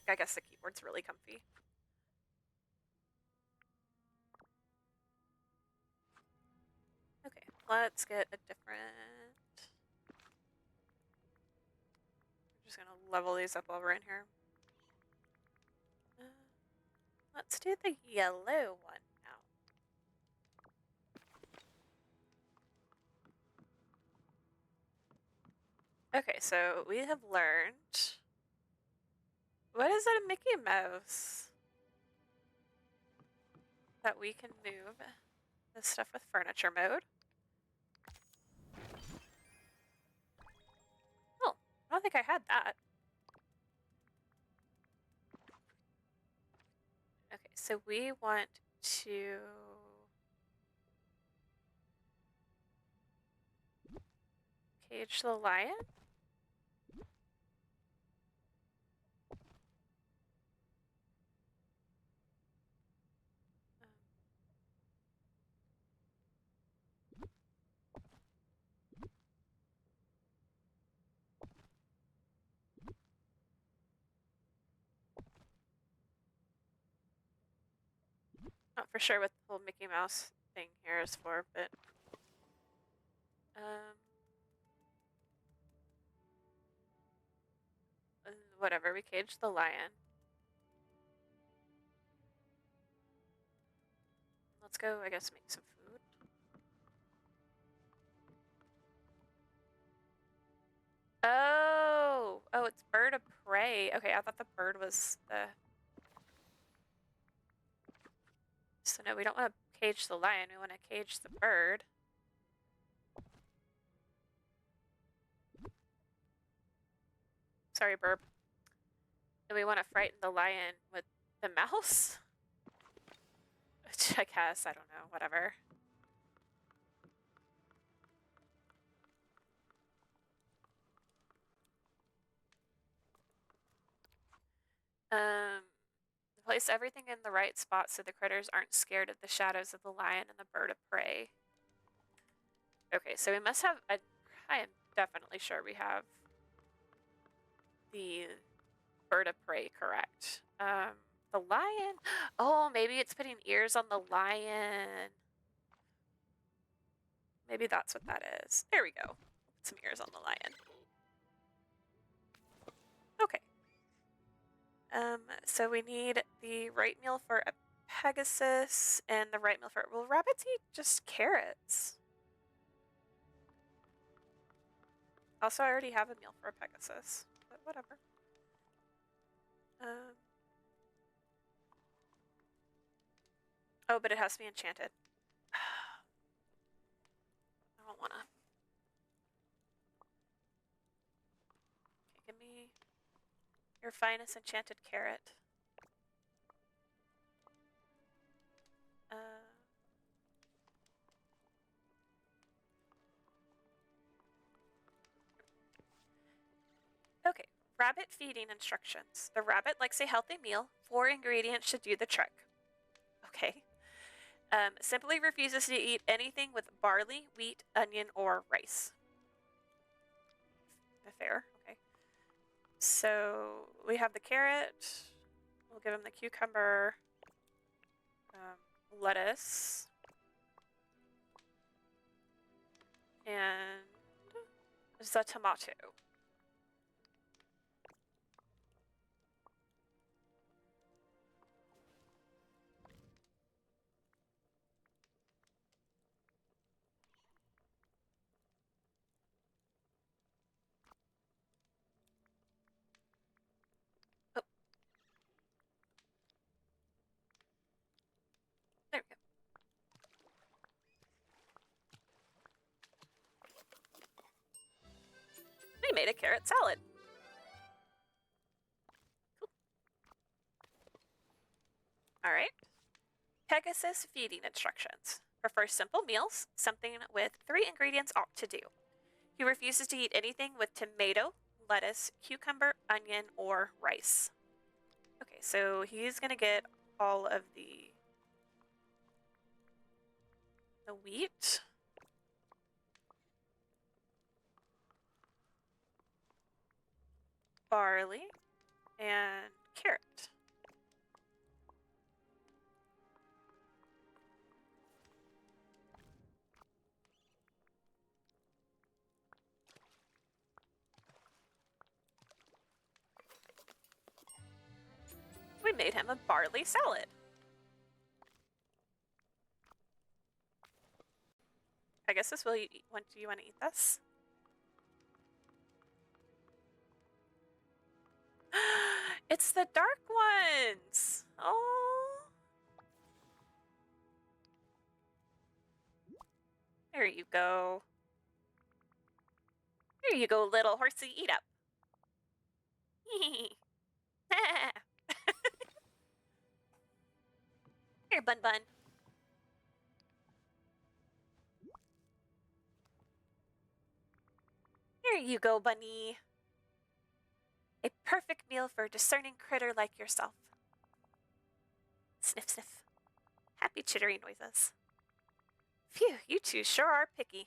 S1: I guess the keyboard's really comfy. Okay, let's get a different... I'm just gonna level these up while we're in here. Let's do the yellow one now. Okay, so we have learned... What is it, a Mickey Mouse? That we can move this stuff with furniture mode. Oh, I don't think I had that. Okay, so we want to... cage the lion? Not for sure what the whole Mickey Mouse thing here is for, but... whatever, we caged the lion. Let's go, I guess, make some food. Oh! Oh, it's bird of prey. Okay, I thought the bird was the... So no, we don't want to cage the lion, we want to cage the bird. Sorry, burp. And we want to frighten the lion with the mouse? Which I guess, I don't know, whatever. Place everything in the right spot so the critters aren't scared of the shadows of the lion and the bird of prey. Okay, so we must have, I am definitely sure we have the bird of prey correct. The lion, oh, maybe it's putting ears on the lion. Maybe that's what that is. There we go. Put some ears on the lion. Okay. So we need the right meal for a Pegasus and the right meal for, will rabbits eat just carrots? Also, I already have a meal for a Pegasus, but whatever. Oh, but it has to be enchanted. I don't wanna. Okay, give me your finest enchanted carrot. Okay, rabbit feeding instructions. The rabbit likes a healthy meal. 4 ingredients should do the trick. Okay. Simply refuses to eat anything with barley, wheat, onion, or rice. Fair, okay. So we have the carrot. We'll give him the cucumber, lettuce, and the tomato. Oh. There we go. We made a carrot salad. Cool. All right. Pegasus feeding instructions. Prefers simple meals, something with 3 ingredients ought to do. He refuses to eat anything with tomato, lettuce, cucumber, onion, or rice. Okay, so he's gonna get all of the wheat. Barley and carrot. We made him a barley salad. I guess this will you eat. Do you want to eat this? It's the dark ones. Oh. There you go. There you go, little horsey. Eat up. Here, Bun Bun. Here you go, Bunny. A perfect meal for a discerning critter like yourself. Sniff, sniff. Happy chittering noises. Phew, you two sure are picky.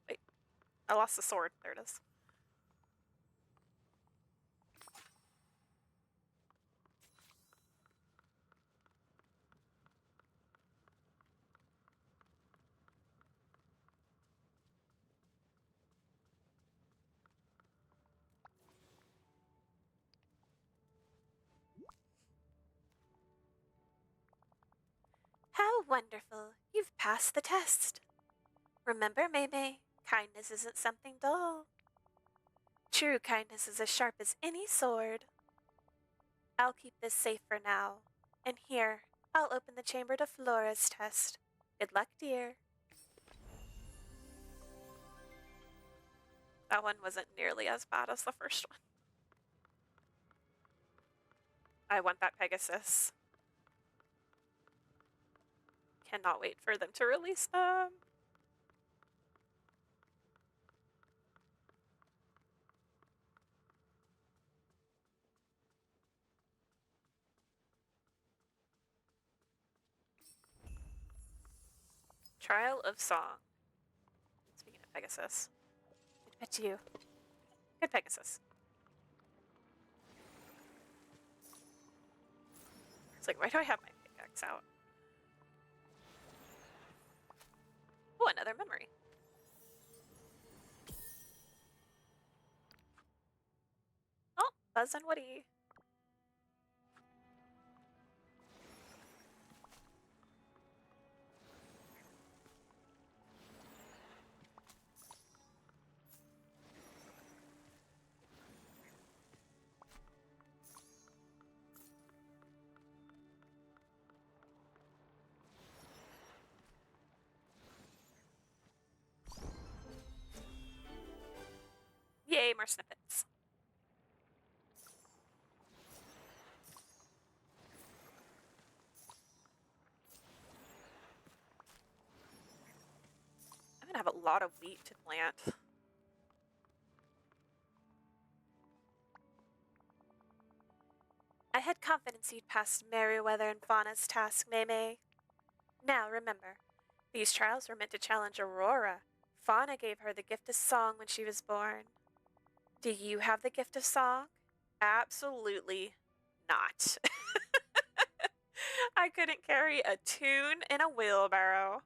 S1: Wait, I lost the sword. There it is. How wonderful. You've passed the test. Remember, Maymay, kindness isn't something dull. True kindness is as sharp as any sword. I'll keep this safe for now. And here, I'll open the chamber to Flora's test. Good luck, dear. That one wasn't nearly as bad as the first one. I want that Pegasus. Cannot wait for them to release them. Trial of Song. Speaking of Pegasus. Good pet to you. Good Pegasus. It's like, why do I have my pickaxe out? Oh, another memory. Oh, Buzz and Woody. Yay, more snippets. I'm gonna have a lot of wheat to plant. I had confidence you'd pass Merryweather and Fauna's task, Maymay. Now, remember, these trials were meant to challenge Aurora. Fauna gave her the gift of song when she was born. Do you have the gift of song? Absolutely not. I couldn't carry a tune in a wheelbarrow.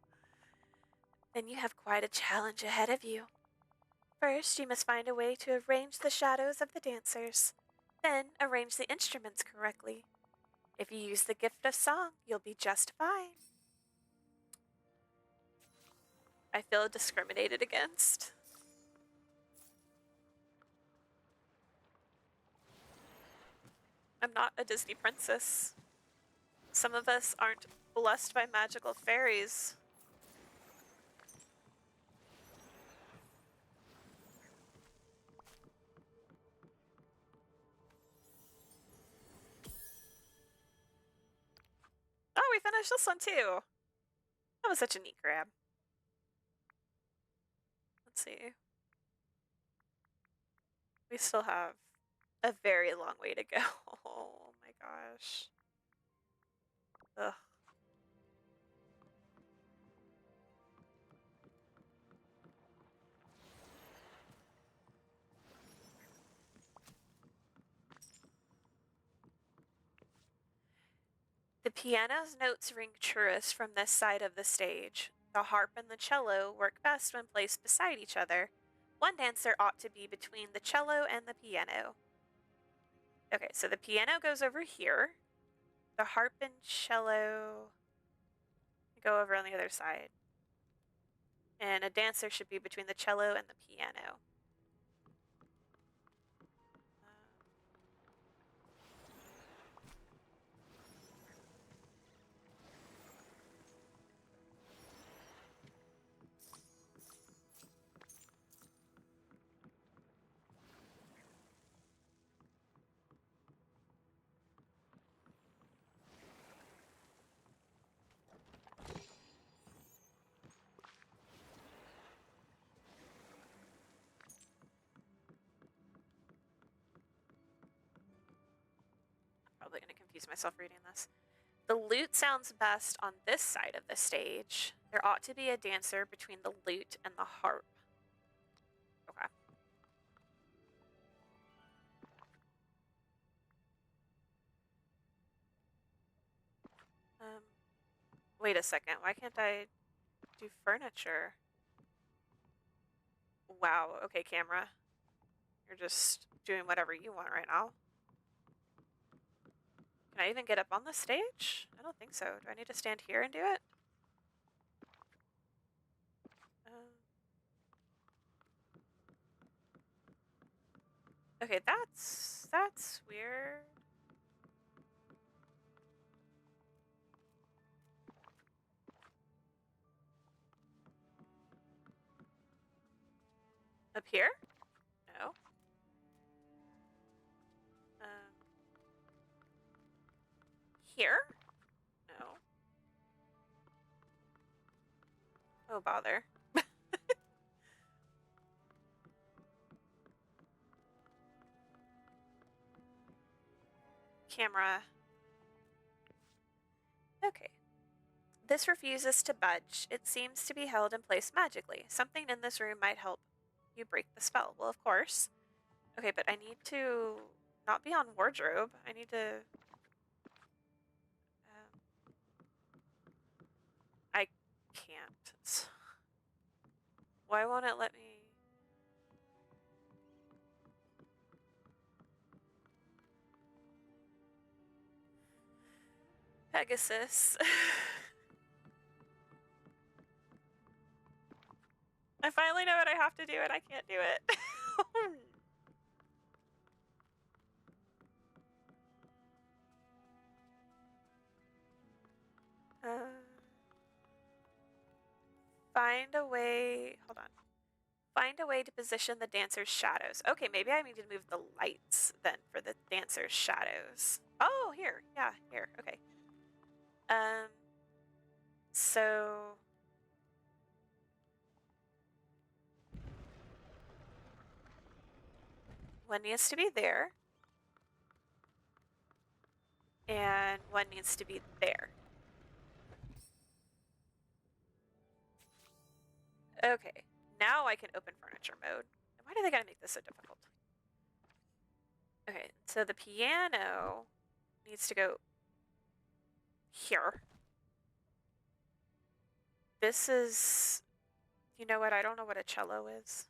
S1: Then you have quite a challenge ahead of you. First, you must find a way to arrange the shadows of the dancers. Then, arrange the instruments correctly. If you use the gift of song, you'll be just fine. I feel discriminated against. I'm not a Disney princess. Some of us aren't blessed by magical fairies. Oh, we finished this one too. That was such a neat grab. Let's see. We still have a very long way to go. Oh my gosh. Ugh. The piano's notes ring truest from this side of the stage. The harp and the cello work best when placed beside each other. One dancer ought to be between the cello and the piano. Okay, so the piano goes over here. The harp and cello go over on the other side. And a dancer should be between the cello and the piano. Probably going to confuse myself reading this. The lute sounds best on this side of the stage. There ought to be a dancer between the lute and the harp. Okay. Wait a second. Why can't I do furniture? Wow. Okay, camera. You're just doing whatever you want right now. Can I even get up on the stage? I don't think so. Do I need to stand here and do it? Okay, that's weird. Up here? No. Here? No. Oh, bother. Camera. Okay. This refuses to budge. It seems to be held in place magically. Something in this room might help you break the spell. Well, of course. Okay, but I need to not be on wardrobe. I need to... I can't. Why won't it let me... Pegasus. I finally know what I have to do and I can't do it. Find a way... Hold on. Find a way to position the dancer's shadows. Okay, maybe I need to move the lights then for the dancer's shadows. Oh, here. Yeah, here. Okay. So... one needs to be there. And one needs to be there. Okay, now I can open furniture mode. Why do they gotta make this so difficult? Okay, so the piano needs to go here. This is... You know what? I don't know what a cello is.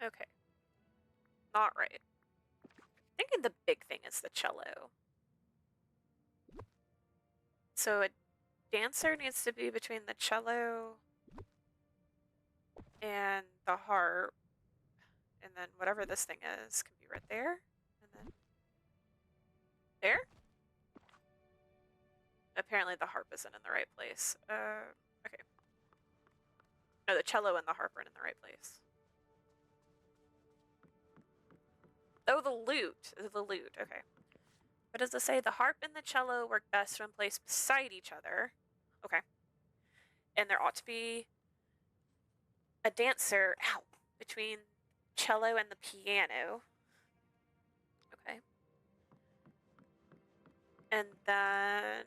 S1: Okay. Not right. Thinking the big thing is the cello. So a dancer needs to be between the cello and the harp. And then whatever this thing is can be right there. And then there? Apparently the harp isn't in the right place. Okay. No, the cello and the harp are in the right place. Oh, the lute. The lute. Okay. What does it say? The harp and the cello work best when placed beside each other. Okay. And there ought to be a dancer between cello and the piano. Okay. And then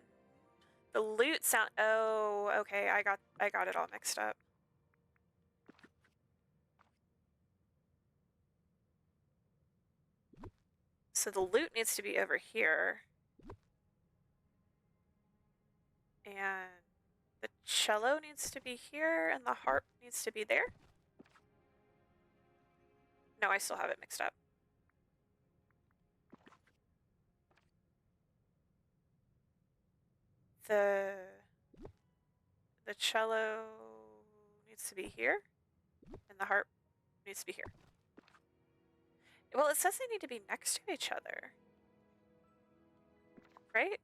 S1: the lute sound. Oh, okay. I got it all mixed up. So the lute needs to be over here. And the cello needs to be here, and the harp needs to be there. No, I still have it mixed up. The cello needs to be here, and the harp needs to be here. Well, it says they need to be next to each other. Right?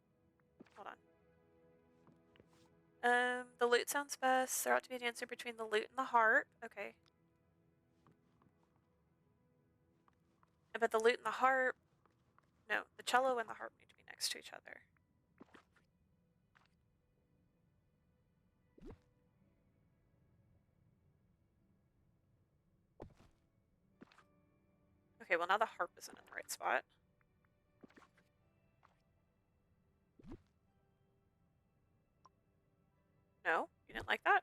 S1: Hold on. The lute sounds best. There ought to be an answer between the lute and the harp. Okay. But the lute and the harp... No, the cello and the harp need to be next to each other. Okay, well now the harp isn't in the right spot. No? You didn't like that?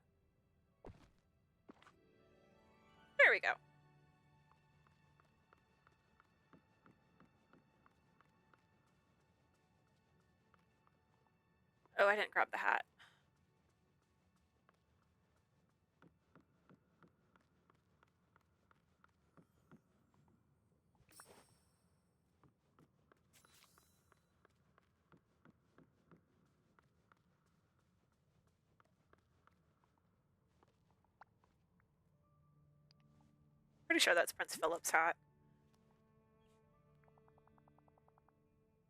S1: There we go. Oh, I didn't grab the hat. Pretty sure that's Prince Philip's hat.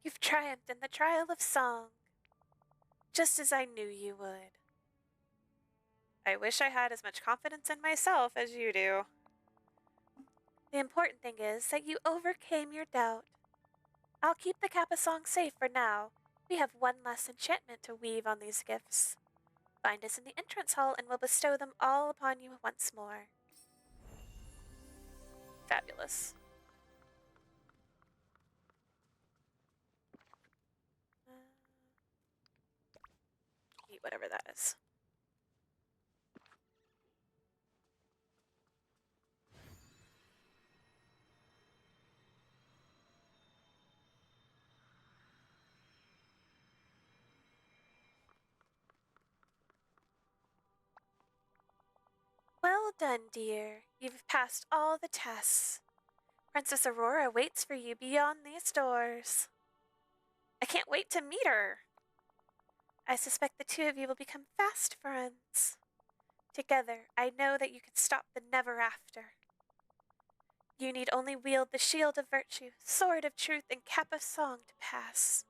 S1: You've triumphed in the trial of song, just as I knew you would. I wish I had as much confidence in myself as you do. The important thing is that you overcame your doubt. I'll keep the Kappa song safe for now. We have one last enchantment to weave on these gifts. Find us in the entrance hall and we'll bestow them all upon you once more. Fabulous. Eat whatever that is. Well done, dear. You've passed all the tests. Princess Aurora waits for you beyond these doors. I can't wait to meet her. I suspect the two of you will become fast friends. Together, I know that you can stop the never after. You need only wield the shield of virtue, sword of truth, and cap of song to pass.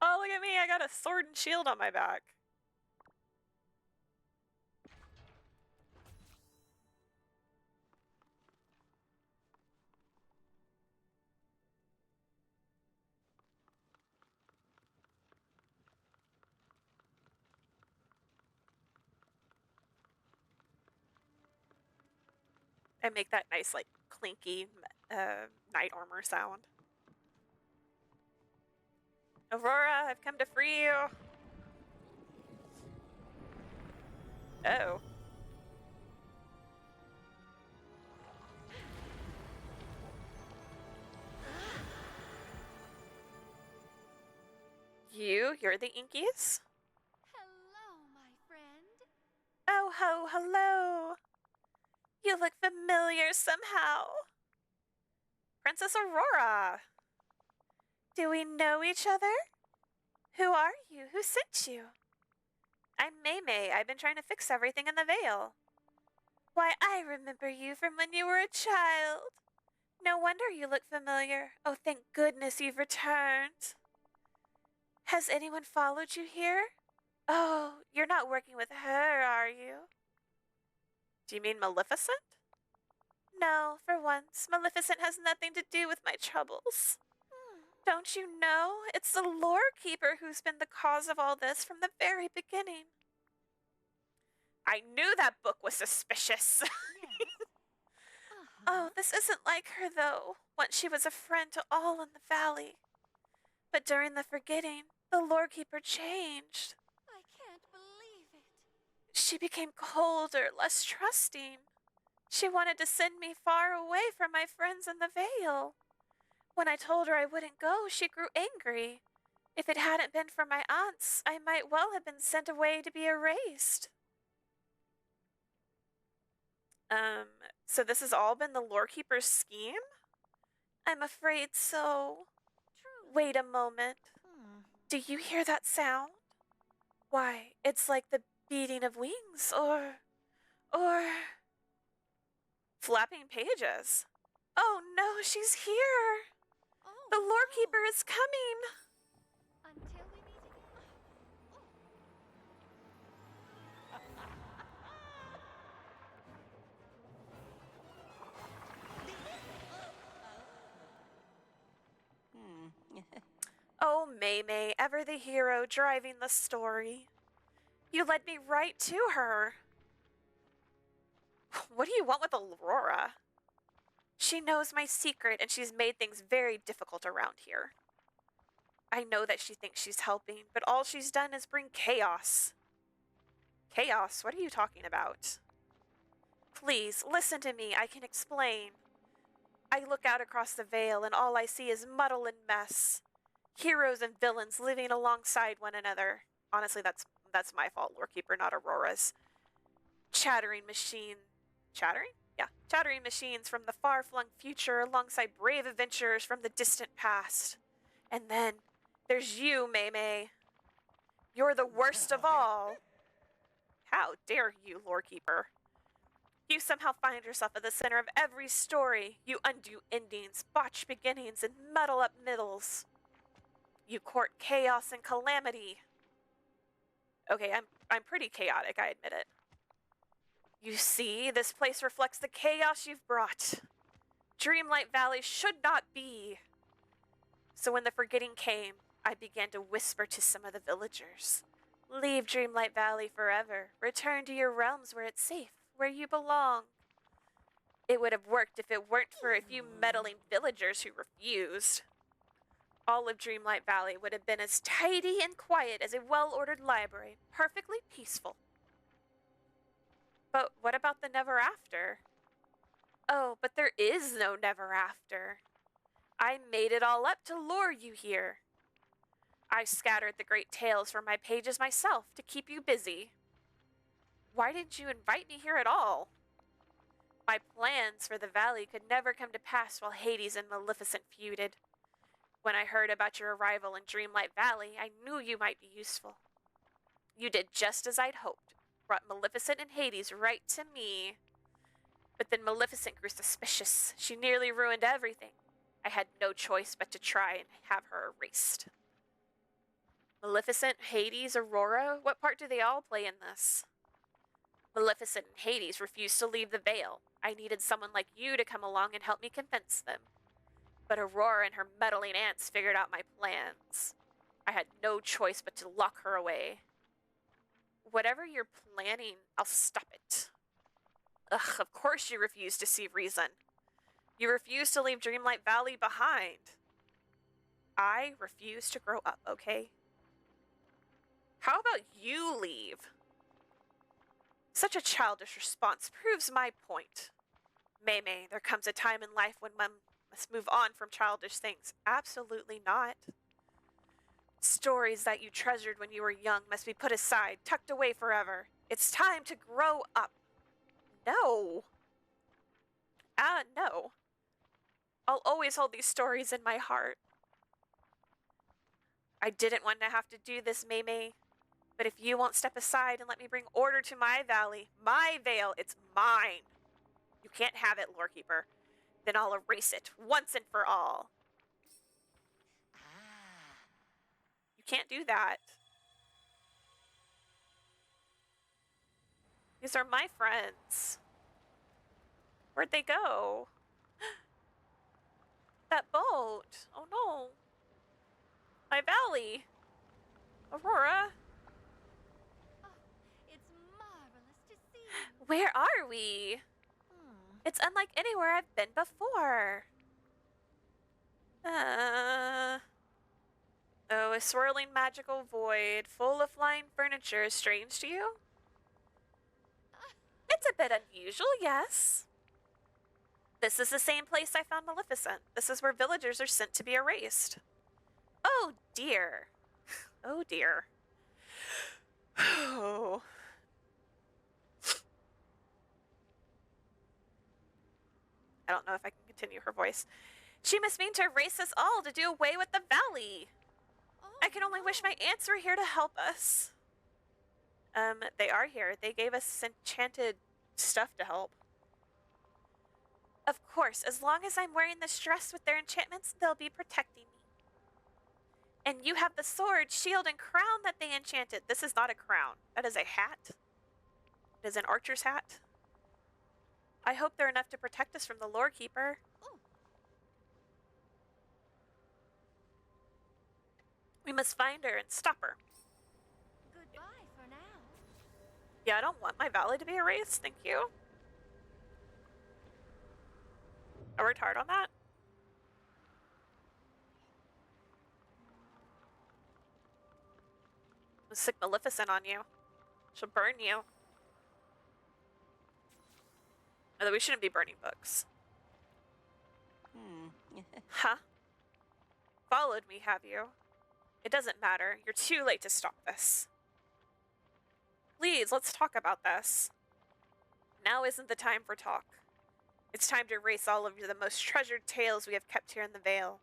S1: Oh, look at me, I got a sword and shield on my back. I make that nice, like, clinky knight armor sound. Aurora, I've come to free you. Oh. You're the Inkies?
S3: Hello, my friend.
S1: Oh ho, hello. You look familiar somehow. Princess Aurora. Do we know each other? Who are you? Who sent you? I'm Maymay. I've been trying to fix everything in the Vale. Why, I remember you from when you were a child. No wonder you look familiar. Oh, thank goodness you've returned. Has anyone followed you here? Oh, you're not working with her, are you? Do you mean Maleficent? No, for once, Maleficent has nothing to do with my troubles. Don't you know? It's the Lorekeeper who's been the cause of all this from the very beginning. I knew that book was suspicious. Oh, this isn't like her, though. Once she was a friend to all in the valley. But during the forgetting, the Lorekeeper changed.
S3: I can't believe it.
S1: She became colder, less trusting. She wanted to send me far away from my friends in the Vale. When I told her I wouldn't go, she grew angry. If it hadn't been for my aunts, I might well have been sent away to be erased. So this has all been the Lorekeeper's scheme? I'm afraid so.
S3: Truly.
S1: Wait a moment. Do you hear that sound? Why, it's like the beating of wings, or flapping pages. Oh no, she's here!
S3: Oh,
S1: The Lorekeeper is coming!
S3: Until we meet again.
S1: Oh, Maymay, ever the hero driving the story. You led me right to her. What do you want with Aurora? She knows my secret and she's made things very difficult around here. I know that she thinks she's helping, but all she's done is bring chaos. Chaos? What are you talking about? Please, listen to me. I can explain. I look out across the Vale and all I see is muddle and mess. Heroes and villains living alongside one another. Honestly, that's my fault, Lorekeeper, not Aurora's. Chattering machine. Chattering? Yeah, chattering machines from the far-flung future alongside brave adventurers from the distant past. And then there's you, Maymay. You're the worst of all. How dare you, Lorekeeper? You somehow find yourself at the center of every story. You undo endings, botch beginnings, and muddle up middles. You court chaos and calamity. Okay, I'm pretty chaotic, I admit it. You see, this place reflects the chaos you've brought. Dreamlight Valley should not be. So when the forgetting came, I began to whisper to some of the villagers. Leave Dreamlight Valley forever. Return to your realms where it's safe, where you belong. It would have worked if it weren't for a few meddling villagers who refused. All of Dreamlight Valley would have been as tidy and quiet as a well-ordered library, perfectly peaceful. But what about the never after? Oh, but there is no never after. I made it all up to lure you here. I scattered the great tales from my pages myself to keep you busy. Why didn't you invite me here at all? My plans for the valley could never come to pass while Hades and Maleficent feuded. When I heard about your arrival in Dreamlight Valley, I knew you might be useful. You did just as I'd hoped, brought Maleficent and Hades right to me. But then Maleficent grew suspicious. She nearly ruined everything. I had no choice but to try and have her erased. Maleficent, Hades, Aurora, what part do they all play in this? Maleficent and Hades refused to leave the Vale. I needed someone like you to come along and help me convince them. But Aurora and her meddling aunts figured out my plans. I had no choice but to lock her away. Whatever you're planning, I'll stop it. Ugh, of course you refuse to see reason. You refuse to leave Dreamlight Valley behind. I refuse to grow up, okay? How about you leave? Such a childish response proves my point. Maymay, there comes a time in life when one must move on from childish things. Absolutely not. Stories that you treasured when you were young must be put aside, tucked away forever. It's time to grow up. No. No. I'll always hold these stories in my heart. I didn't want to have to do this, Maymay. But if you won't step aside and let me bring order to my valley, my Vale, it's mine. You can't have it, Lorekeeper. Then I'll erase it once and for all. You can't do that. These are my friends. Where'd they go? That boat. Oh no. My valley. Aurora.
S3: It's marvelous to see you.
S1: Where are we? It's unlike anywhere I've been before. Oh, a swirling magical void full of flying furniture is strange to you? It's a bit unusual, yes. This is the same place I found Maleficent. This is where villagers are sent to be erased. Oh dear. Oh dear. Oh. I don't know if I can continue her voice. She must mean to erase us all, to do away with the valley. I can only wish my aunts were here to help us. They are here. They gave us enchanted stuff to help. Of course, as long as I'm wearing this dress with their enchantments, they'll be protecting me. And you have the sword, shield, and crown that they enchanted. This is not a crown. That is a hat. It is an archer's hat. I hope they're enough to protect us from the Lorekeeper. We must find her and stop her.
S3: Goodbye for now.
S1: Yeah, I don't want my valley to be erased. Thank you. I worked hard on that. I'll sick Maleficent on you. She'll burn you. Although we shouldn't be burning books. Huh? Followed me, have you? It doesn't matter. You're too late to stop this. Please, let's talk about this. Now isn't the time for talk. It's time to erase all of the most treasured tales we have kept here in the Vale,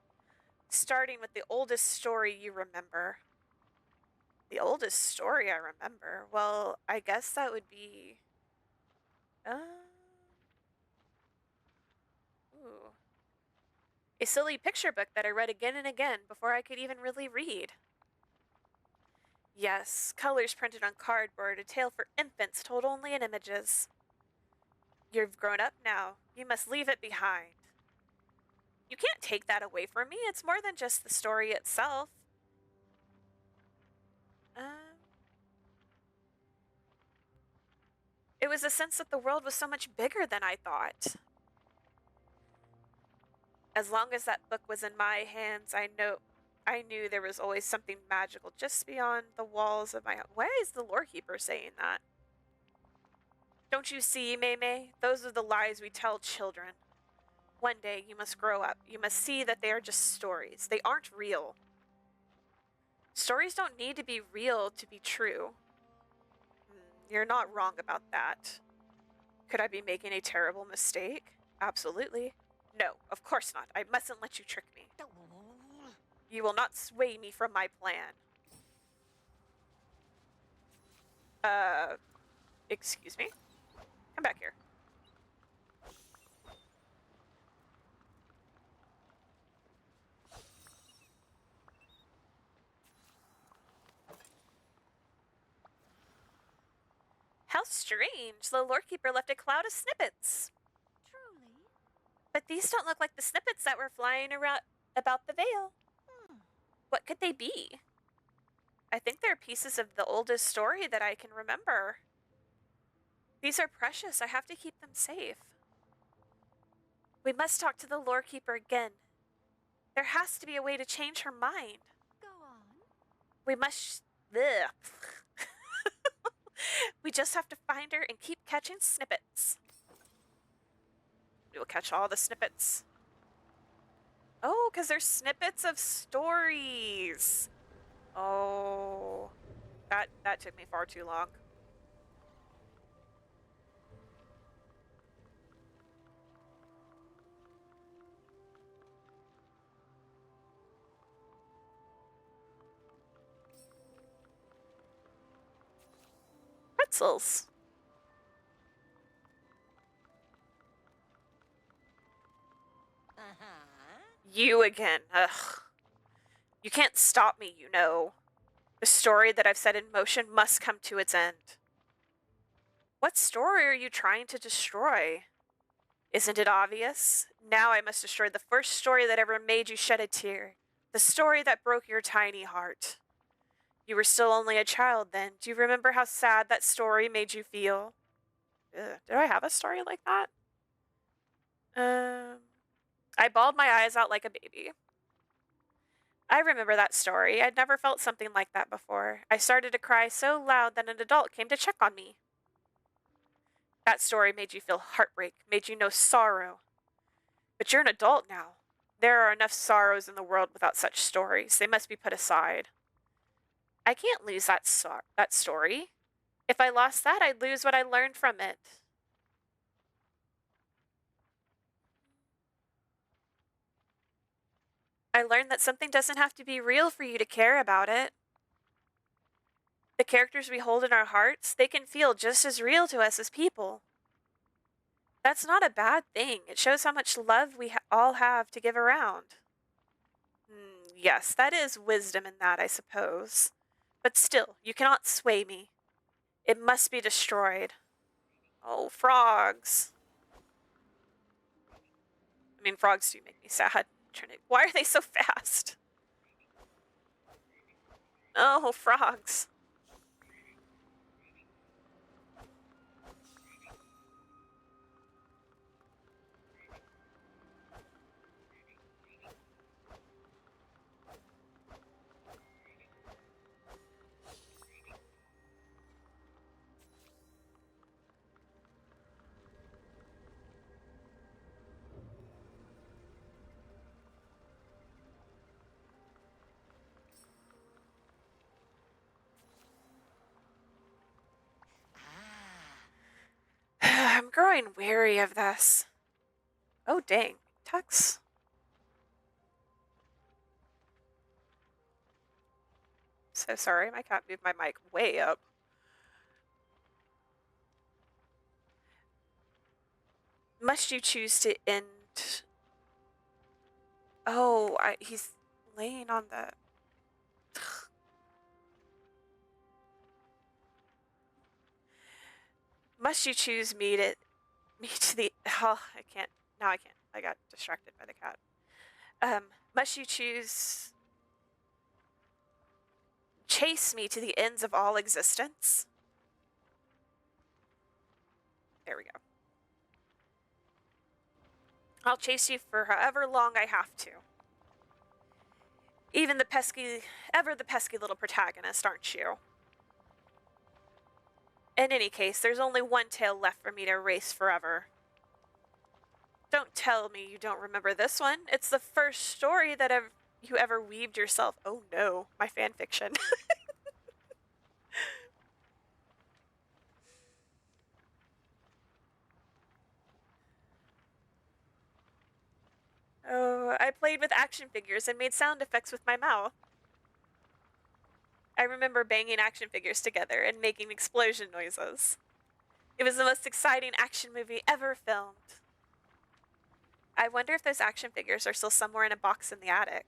S1: starting with the oldest story you remember. The oldest story I remember? Well, I guess that would be... Uh, ooh. A silly picture book that I read again and again before I could even really read. Yes, colors printed on cardboard, a tale for infants told only in images. You've grown up now. You must leave it behind. You can't take that away from me. It's more than just the story itself. It was a sense that the world was so much bigger than I thought. As long as that book was in my hands, I knew there was always something magical just beyond the walls of my home. Why is the Lorekeeper saying that? Don't you see, Mei? Those are the lies we tell children. One day you must grow up. You must see that they are just stories. They aren't real. Stories don't need to be real to be true. You're not wrong about that. Could I be making a terrible mistake? Absolutely. No, of course not. I mustn't let you trick me. You will not sway me from my plan. Excuse me? Come back here. How strange. The Lorekeeper left a cloud of snippets.
S3: Truly?
S1: But these don't look like the snippets that were flying around about the Vale. What could they be? I think they're pieces of the oldest story that I can remember. These are precious. I have to keep them safe. We must talk to the Lorekeeper again. There has to be a way to change her mind.
S3: Go on.
S1: We must... Ugh. We just have to find her and keep catching snippets. We will catch all the snippets. Oh, because they're snippets of stories. Oh, that took me far too long. Pretzels. You again. Ugh. You can't stop me, you know. The story that I've set in motion must come to its end. What story are you trying to destroy? Isn't it obvious? Now I must destroy the first story that ever made you shed a tear. The story that broke your tiny heart. You were still only a child then. Do you remember how sad that story made you feel? Ugh, did I have a story like that? I bawled my eyes out like a baby. I remember that story. I'd never felt something like that before. I started to cry so loud that an adult came to check on me. That story made you feel heartbreak, made you know sorrow. But you're an adult now. There are enough sorrows in the world without such stories. They must be put aside. I can't lose that story. If I lost that, I'd lose what I learned from it. I learned that something doesn't have to be real for you to care about it. The characters we hold in our hearts, they can feel just as real to us as people. That's not a bad thing. It shows how much love we all have to give around. Yes, that is wisdom in that, I suppose. But still, you cannot sway me. It must be destroyed. Oh, frogs. I mean, frogs do make me sad. Why are they so fast? Oh, frogs. I'm growing weary of this. Oh, dang. Tux. So sorry, my cat moved my mic way up. Must you choose to end... Oh, he's laying on the... Must you choose me to the... Oh, I can't. Now I can't. I got distracted by the cat. Must you choose... Chase me to the ends of all existence? There we go. I'll chase you for however long I have to. Even the pesky little protagonist, aren't you? In any case, there's only one tale left for me to erase forever. Don't tell me you don't remember this one. It's the first story that you ever weaved yourself. Oh no, my fan fiction. Oh, I played with action figures and made sound effects with my mouth. I remember banging action figures together and making explosion noises. It was the most exciting action movie ever filmed. I wonder if those action figures are still somewhere in a box in the attic.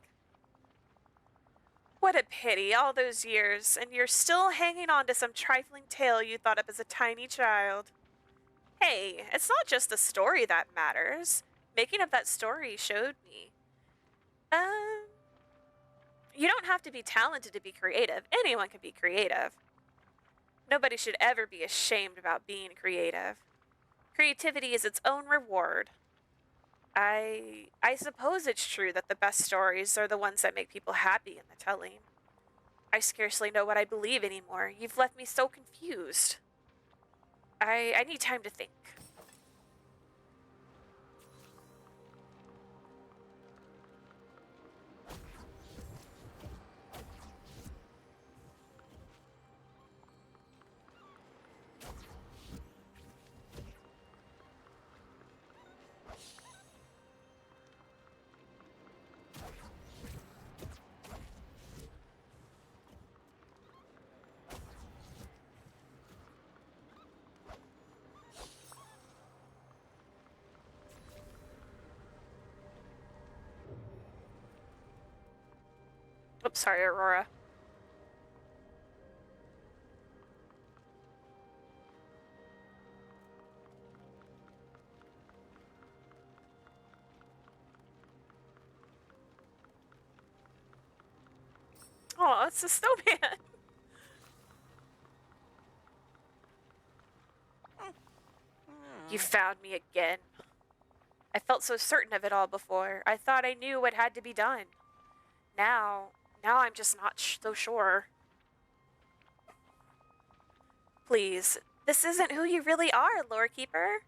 S1: What a pity, all those years, and you're still hanging on to some trifling tale you thought up as a tiny child. Hey, it's not just the story that matters. Making up that story showed me. You don't have to be talented to be creative. Anyone can be creative. Nobody should ever be ashamed about being creative. Creativity is its own reward. I suppose it's true that the best stories are the ones that make people happy in the telling. I scarcely know what I believe anymore. You've left me so confused. I need time to think. Oops, sorry, Aurora. Oh, it's a snowman. You found me again. I felt so certain of it all before. I thought I knew what had to be done. Now I'm just not so sure. Please, this isn't who you really are, Lorekeeper.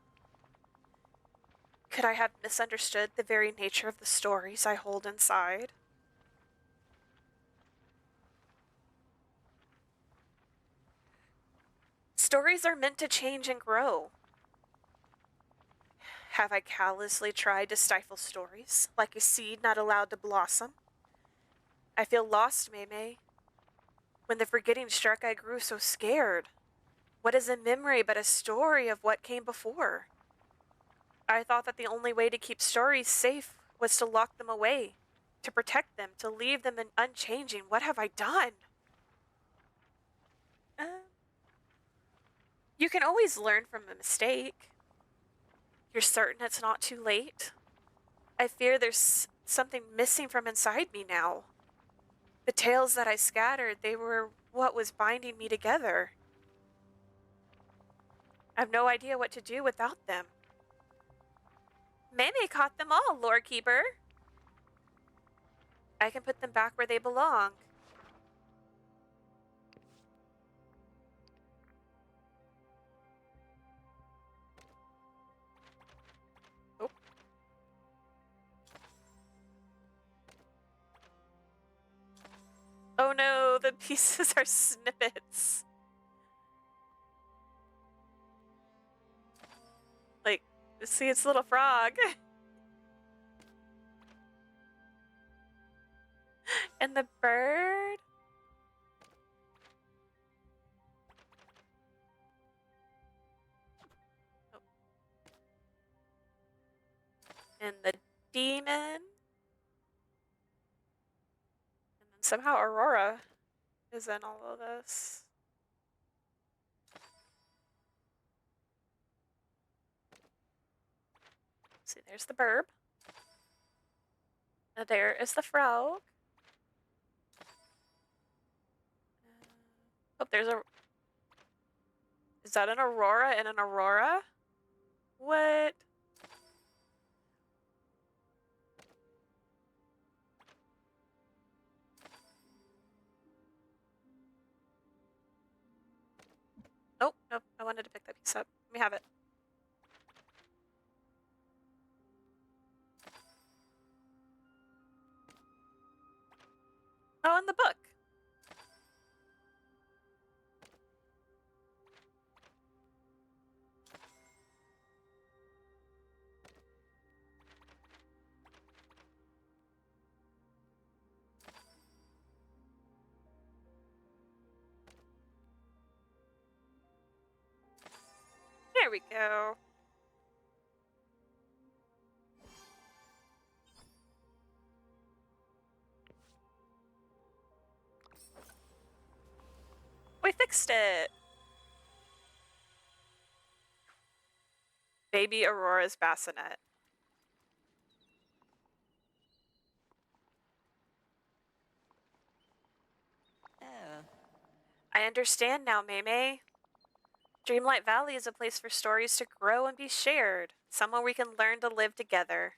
S1: Could I have misunderstood the very nature of the stories I hold inside? Stories are meant to change and grow. Have I callously tried to stifle stories, like a seed not allowed to blossom? I feel lost, Mei. When the forgetting struck, I grew so scared. What is a memory but a story of what came before? I thought that the only way to keep stories safe was to lock them away, to protect them, to leave them unchanging. What have I done? You can always learn from a mistake. You're certain it's not too late? I fear there's something missing from inside me now. The tales that I scattered, they were what was binding me together. I have no idea what to do without them. Mei caught them all, Lorekeeper. I can put them back where they belong. Oh. Oh no, the pieces are snippets. Like, see its little frog. And the bird? Oh. And the demon? And then somehow Aurora is in all of this. See, there's the burb. And there is the frog. Oh, there's a... Is that an Aurora and an Aurora? What? Oh, nope. I wanted to pick that piece up. Let me have it. Oh, in the book. There we go. We fixed it. Baby Aurora's bassinet.
S4: Oh.
S1: I understand now, Maymay. Dreamlight Valley is a place for stories to grow and be shared. Somewhere we can learn to live together.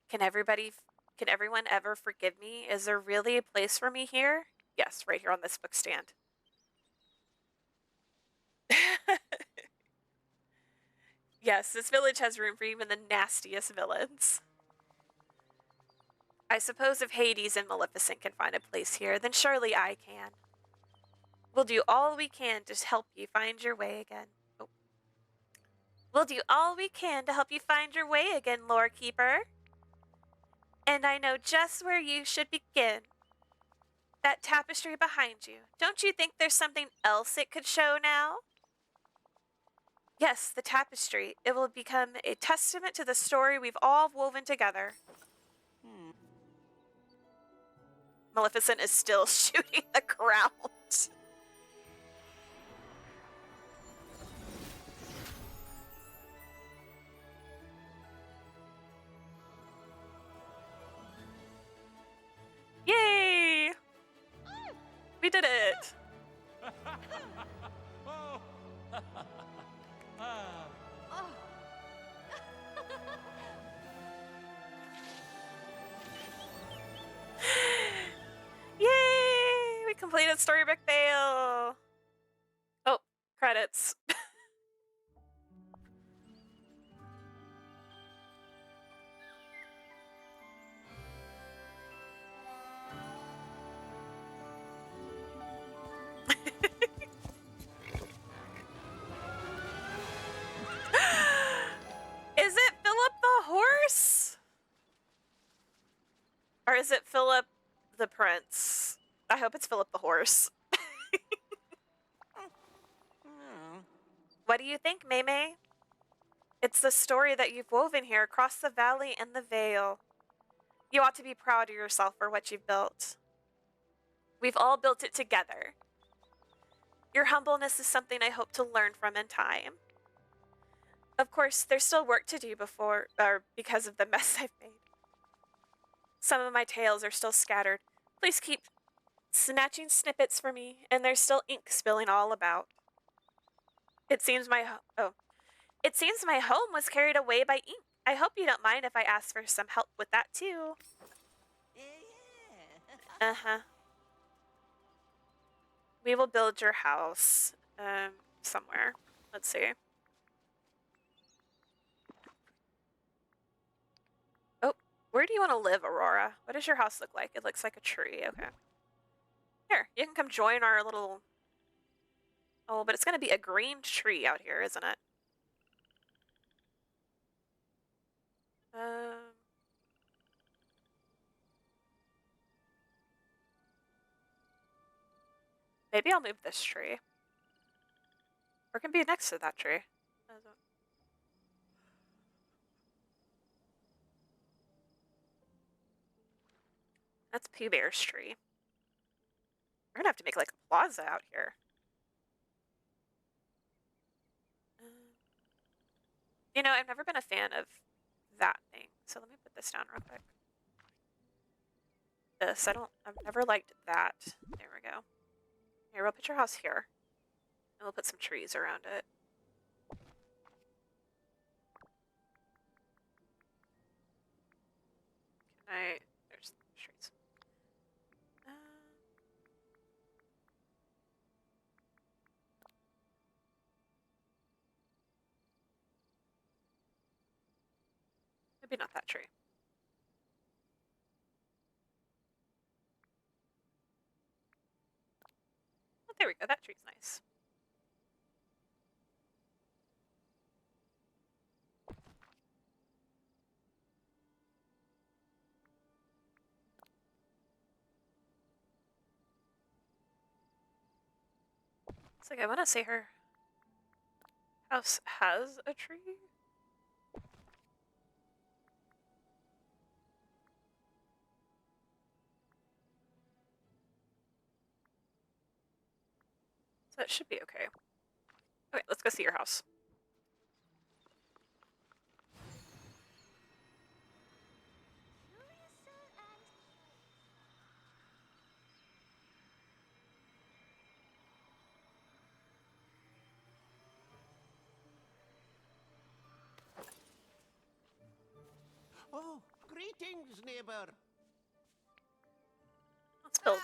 S1: Can everyone ever forgive me? Is there really a place for me here? Yes, right here on this book stand. Yes, this village has room for even the nastiest villains. I suppose if Hades and Maleficent can find a place here, then surely I can. We'll do all we can to help you find your way again. Oh. We'll do all we can to help you find your way again, Lorekeeper. And I know just where you should begin. That tapestry behind you. Don't you think there's something else it could show now? Yes, the tapestry. It will become a testament to the story we've all woven together. Maleficent is still shooting the ground. Yay! We did it!
S2: Oh.
S3: Oh.
S1: Yay! We completed Storybook Vale! Oh, credits. Is it Philip the horse? Or is it Philip the prince? I hope it's Philip the horse. What do you think, Maymay? It's the story that you've woven here across the valley and the vale. You ought to be proud of yourself for what you've built. We've all built it together. Your humbleness is something I hope to learn from in time. Of course, there's still work to do because of the mess I've made. Some of my tales are still scattered. Please keep snatching snippets for me, and there's still ink spilling all about. It seems my home was carried away by ink. I hope you don't mind if I ask for some help with that too.
S3: Yeah.
S1: Uh-huh. We will build your house somewhere. Let's see. Oh, where do you want to live, Aurora? What does your house look like? It looks like a tree. Okay. Here, you can come join our little... Oh, but it's going to be a green tree out here, isn't it? Maybe I'll move this tree. Or it can be next to that tree. That's Pooh Bear's tree. We're gonna have to make like a plaza out here. You know, I've never been a fan of that thing. So let me put this down real quick. I've never liked that. There we go. Here, we'll put your house here. And we'll put some trees around it. There's trees. Maybe not that tree. Oh, there we go. That tree's nice. It's like I want to say her house has a tree. So it should be okay. Okay, let's go see your house.
S6: Oh, greetings, neighbor.
S1: Let's build.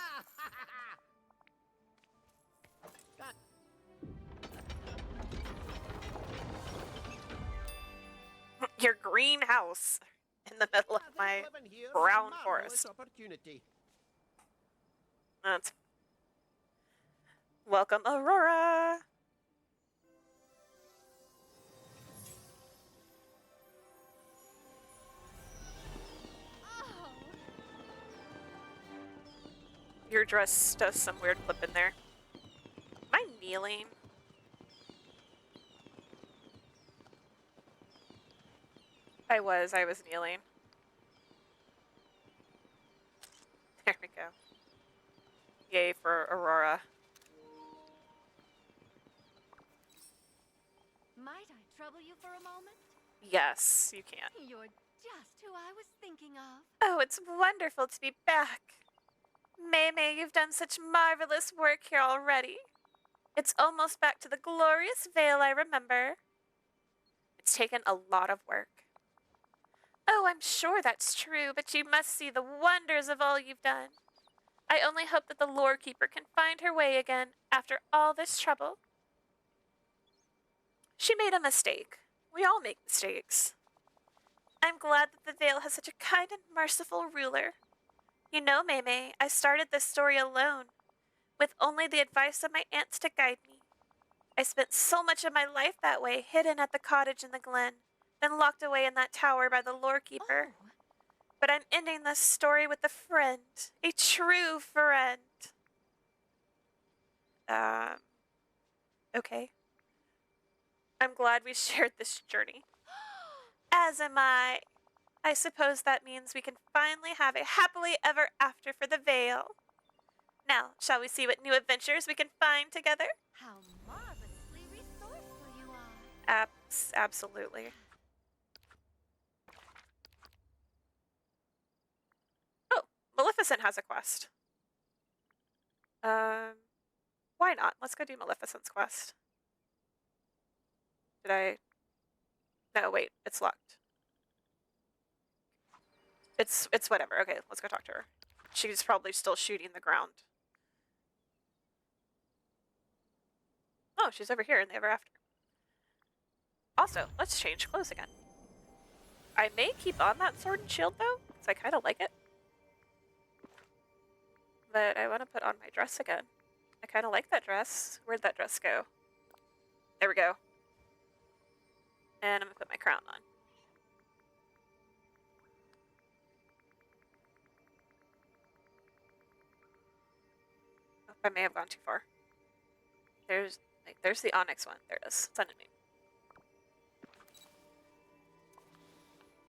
S1: Your greenhouse in the middle of my brown forest.
S6: Opportunity.
S1: That's welcome, Aurora. Your dress does some weird flip in there. Am I kneeling? I was kneeling. There we go. Yay for Aurora.
S7: Might I trouble you for a moment?
S1: Yes, you can.
S7: You're just who I was thinking of.
S1: Oh, it's wonderful to be back. May, you've done such marvelous work here already. It's almost back to the glorious Vale I remember. It's taken a lot of work. Oh, I'm sure that's true, but you must see the wonders of all you've done. I only hope that the Lorekeeper can find her way again after all this trouble. She made a mistake. We all make mistakes. I'm glad that the Vale has such a kind and merciful ruler. You know, May, I started this story alone, with only the advice of my aunts to guide me. I spent so much of my life that way, hidden at the cottage in the glen, then locked away in that tower by the Lorekeeper.
S7: Oh.
S1: But I'm ending this story with a friend, a true friend. Okay. I'm glad we shared this journey. As am I. I suppose that means we can finally have a happily ever after for the Vale. Now, shall we see what new adventures we can find together?
S7: How marvelously resourceful you are.
S1: Absolutely. Oh, Maleficent has a quest. Why not? Let's go do Maleficent's quest. Did I? No, wait, it's locked. It's whatever. Okay, let's go talk to her. She's probably still shooting the ground. Oh, she's over here in the ever after. Also, let's change clothes again. I may keep on that sword and shield though, because I kind of like it. But I want to put on my dress again. I kind of like that dress. Where'd that dress go? There we go. And I'm gonna put my crown on. Oh, I may have gone too far. There's the onyx one. There it is. It's underneath.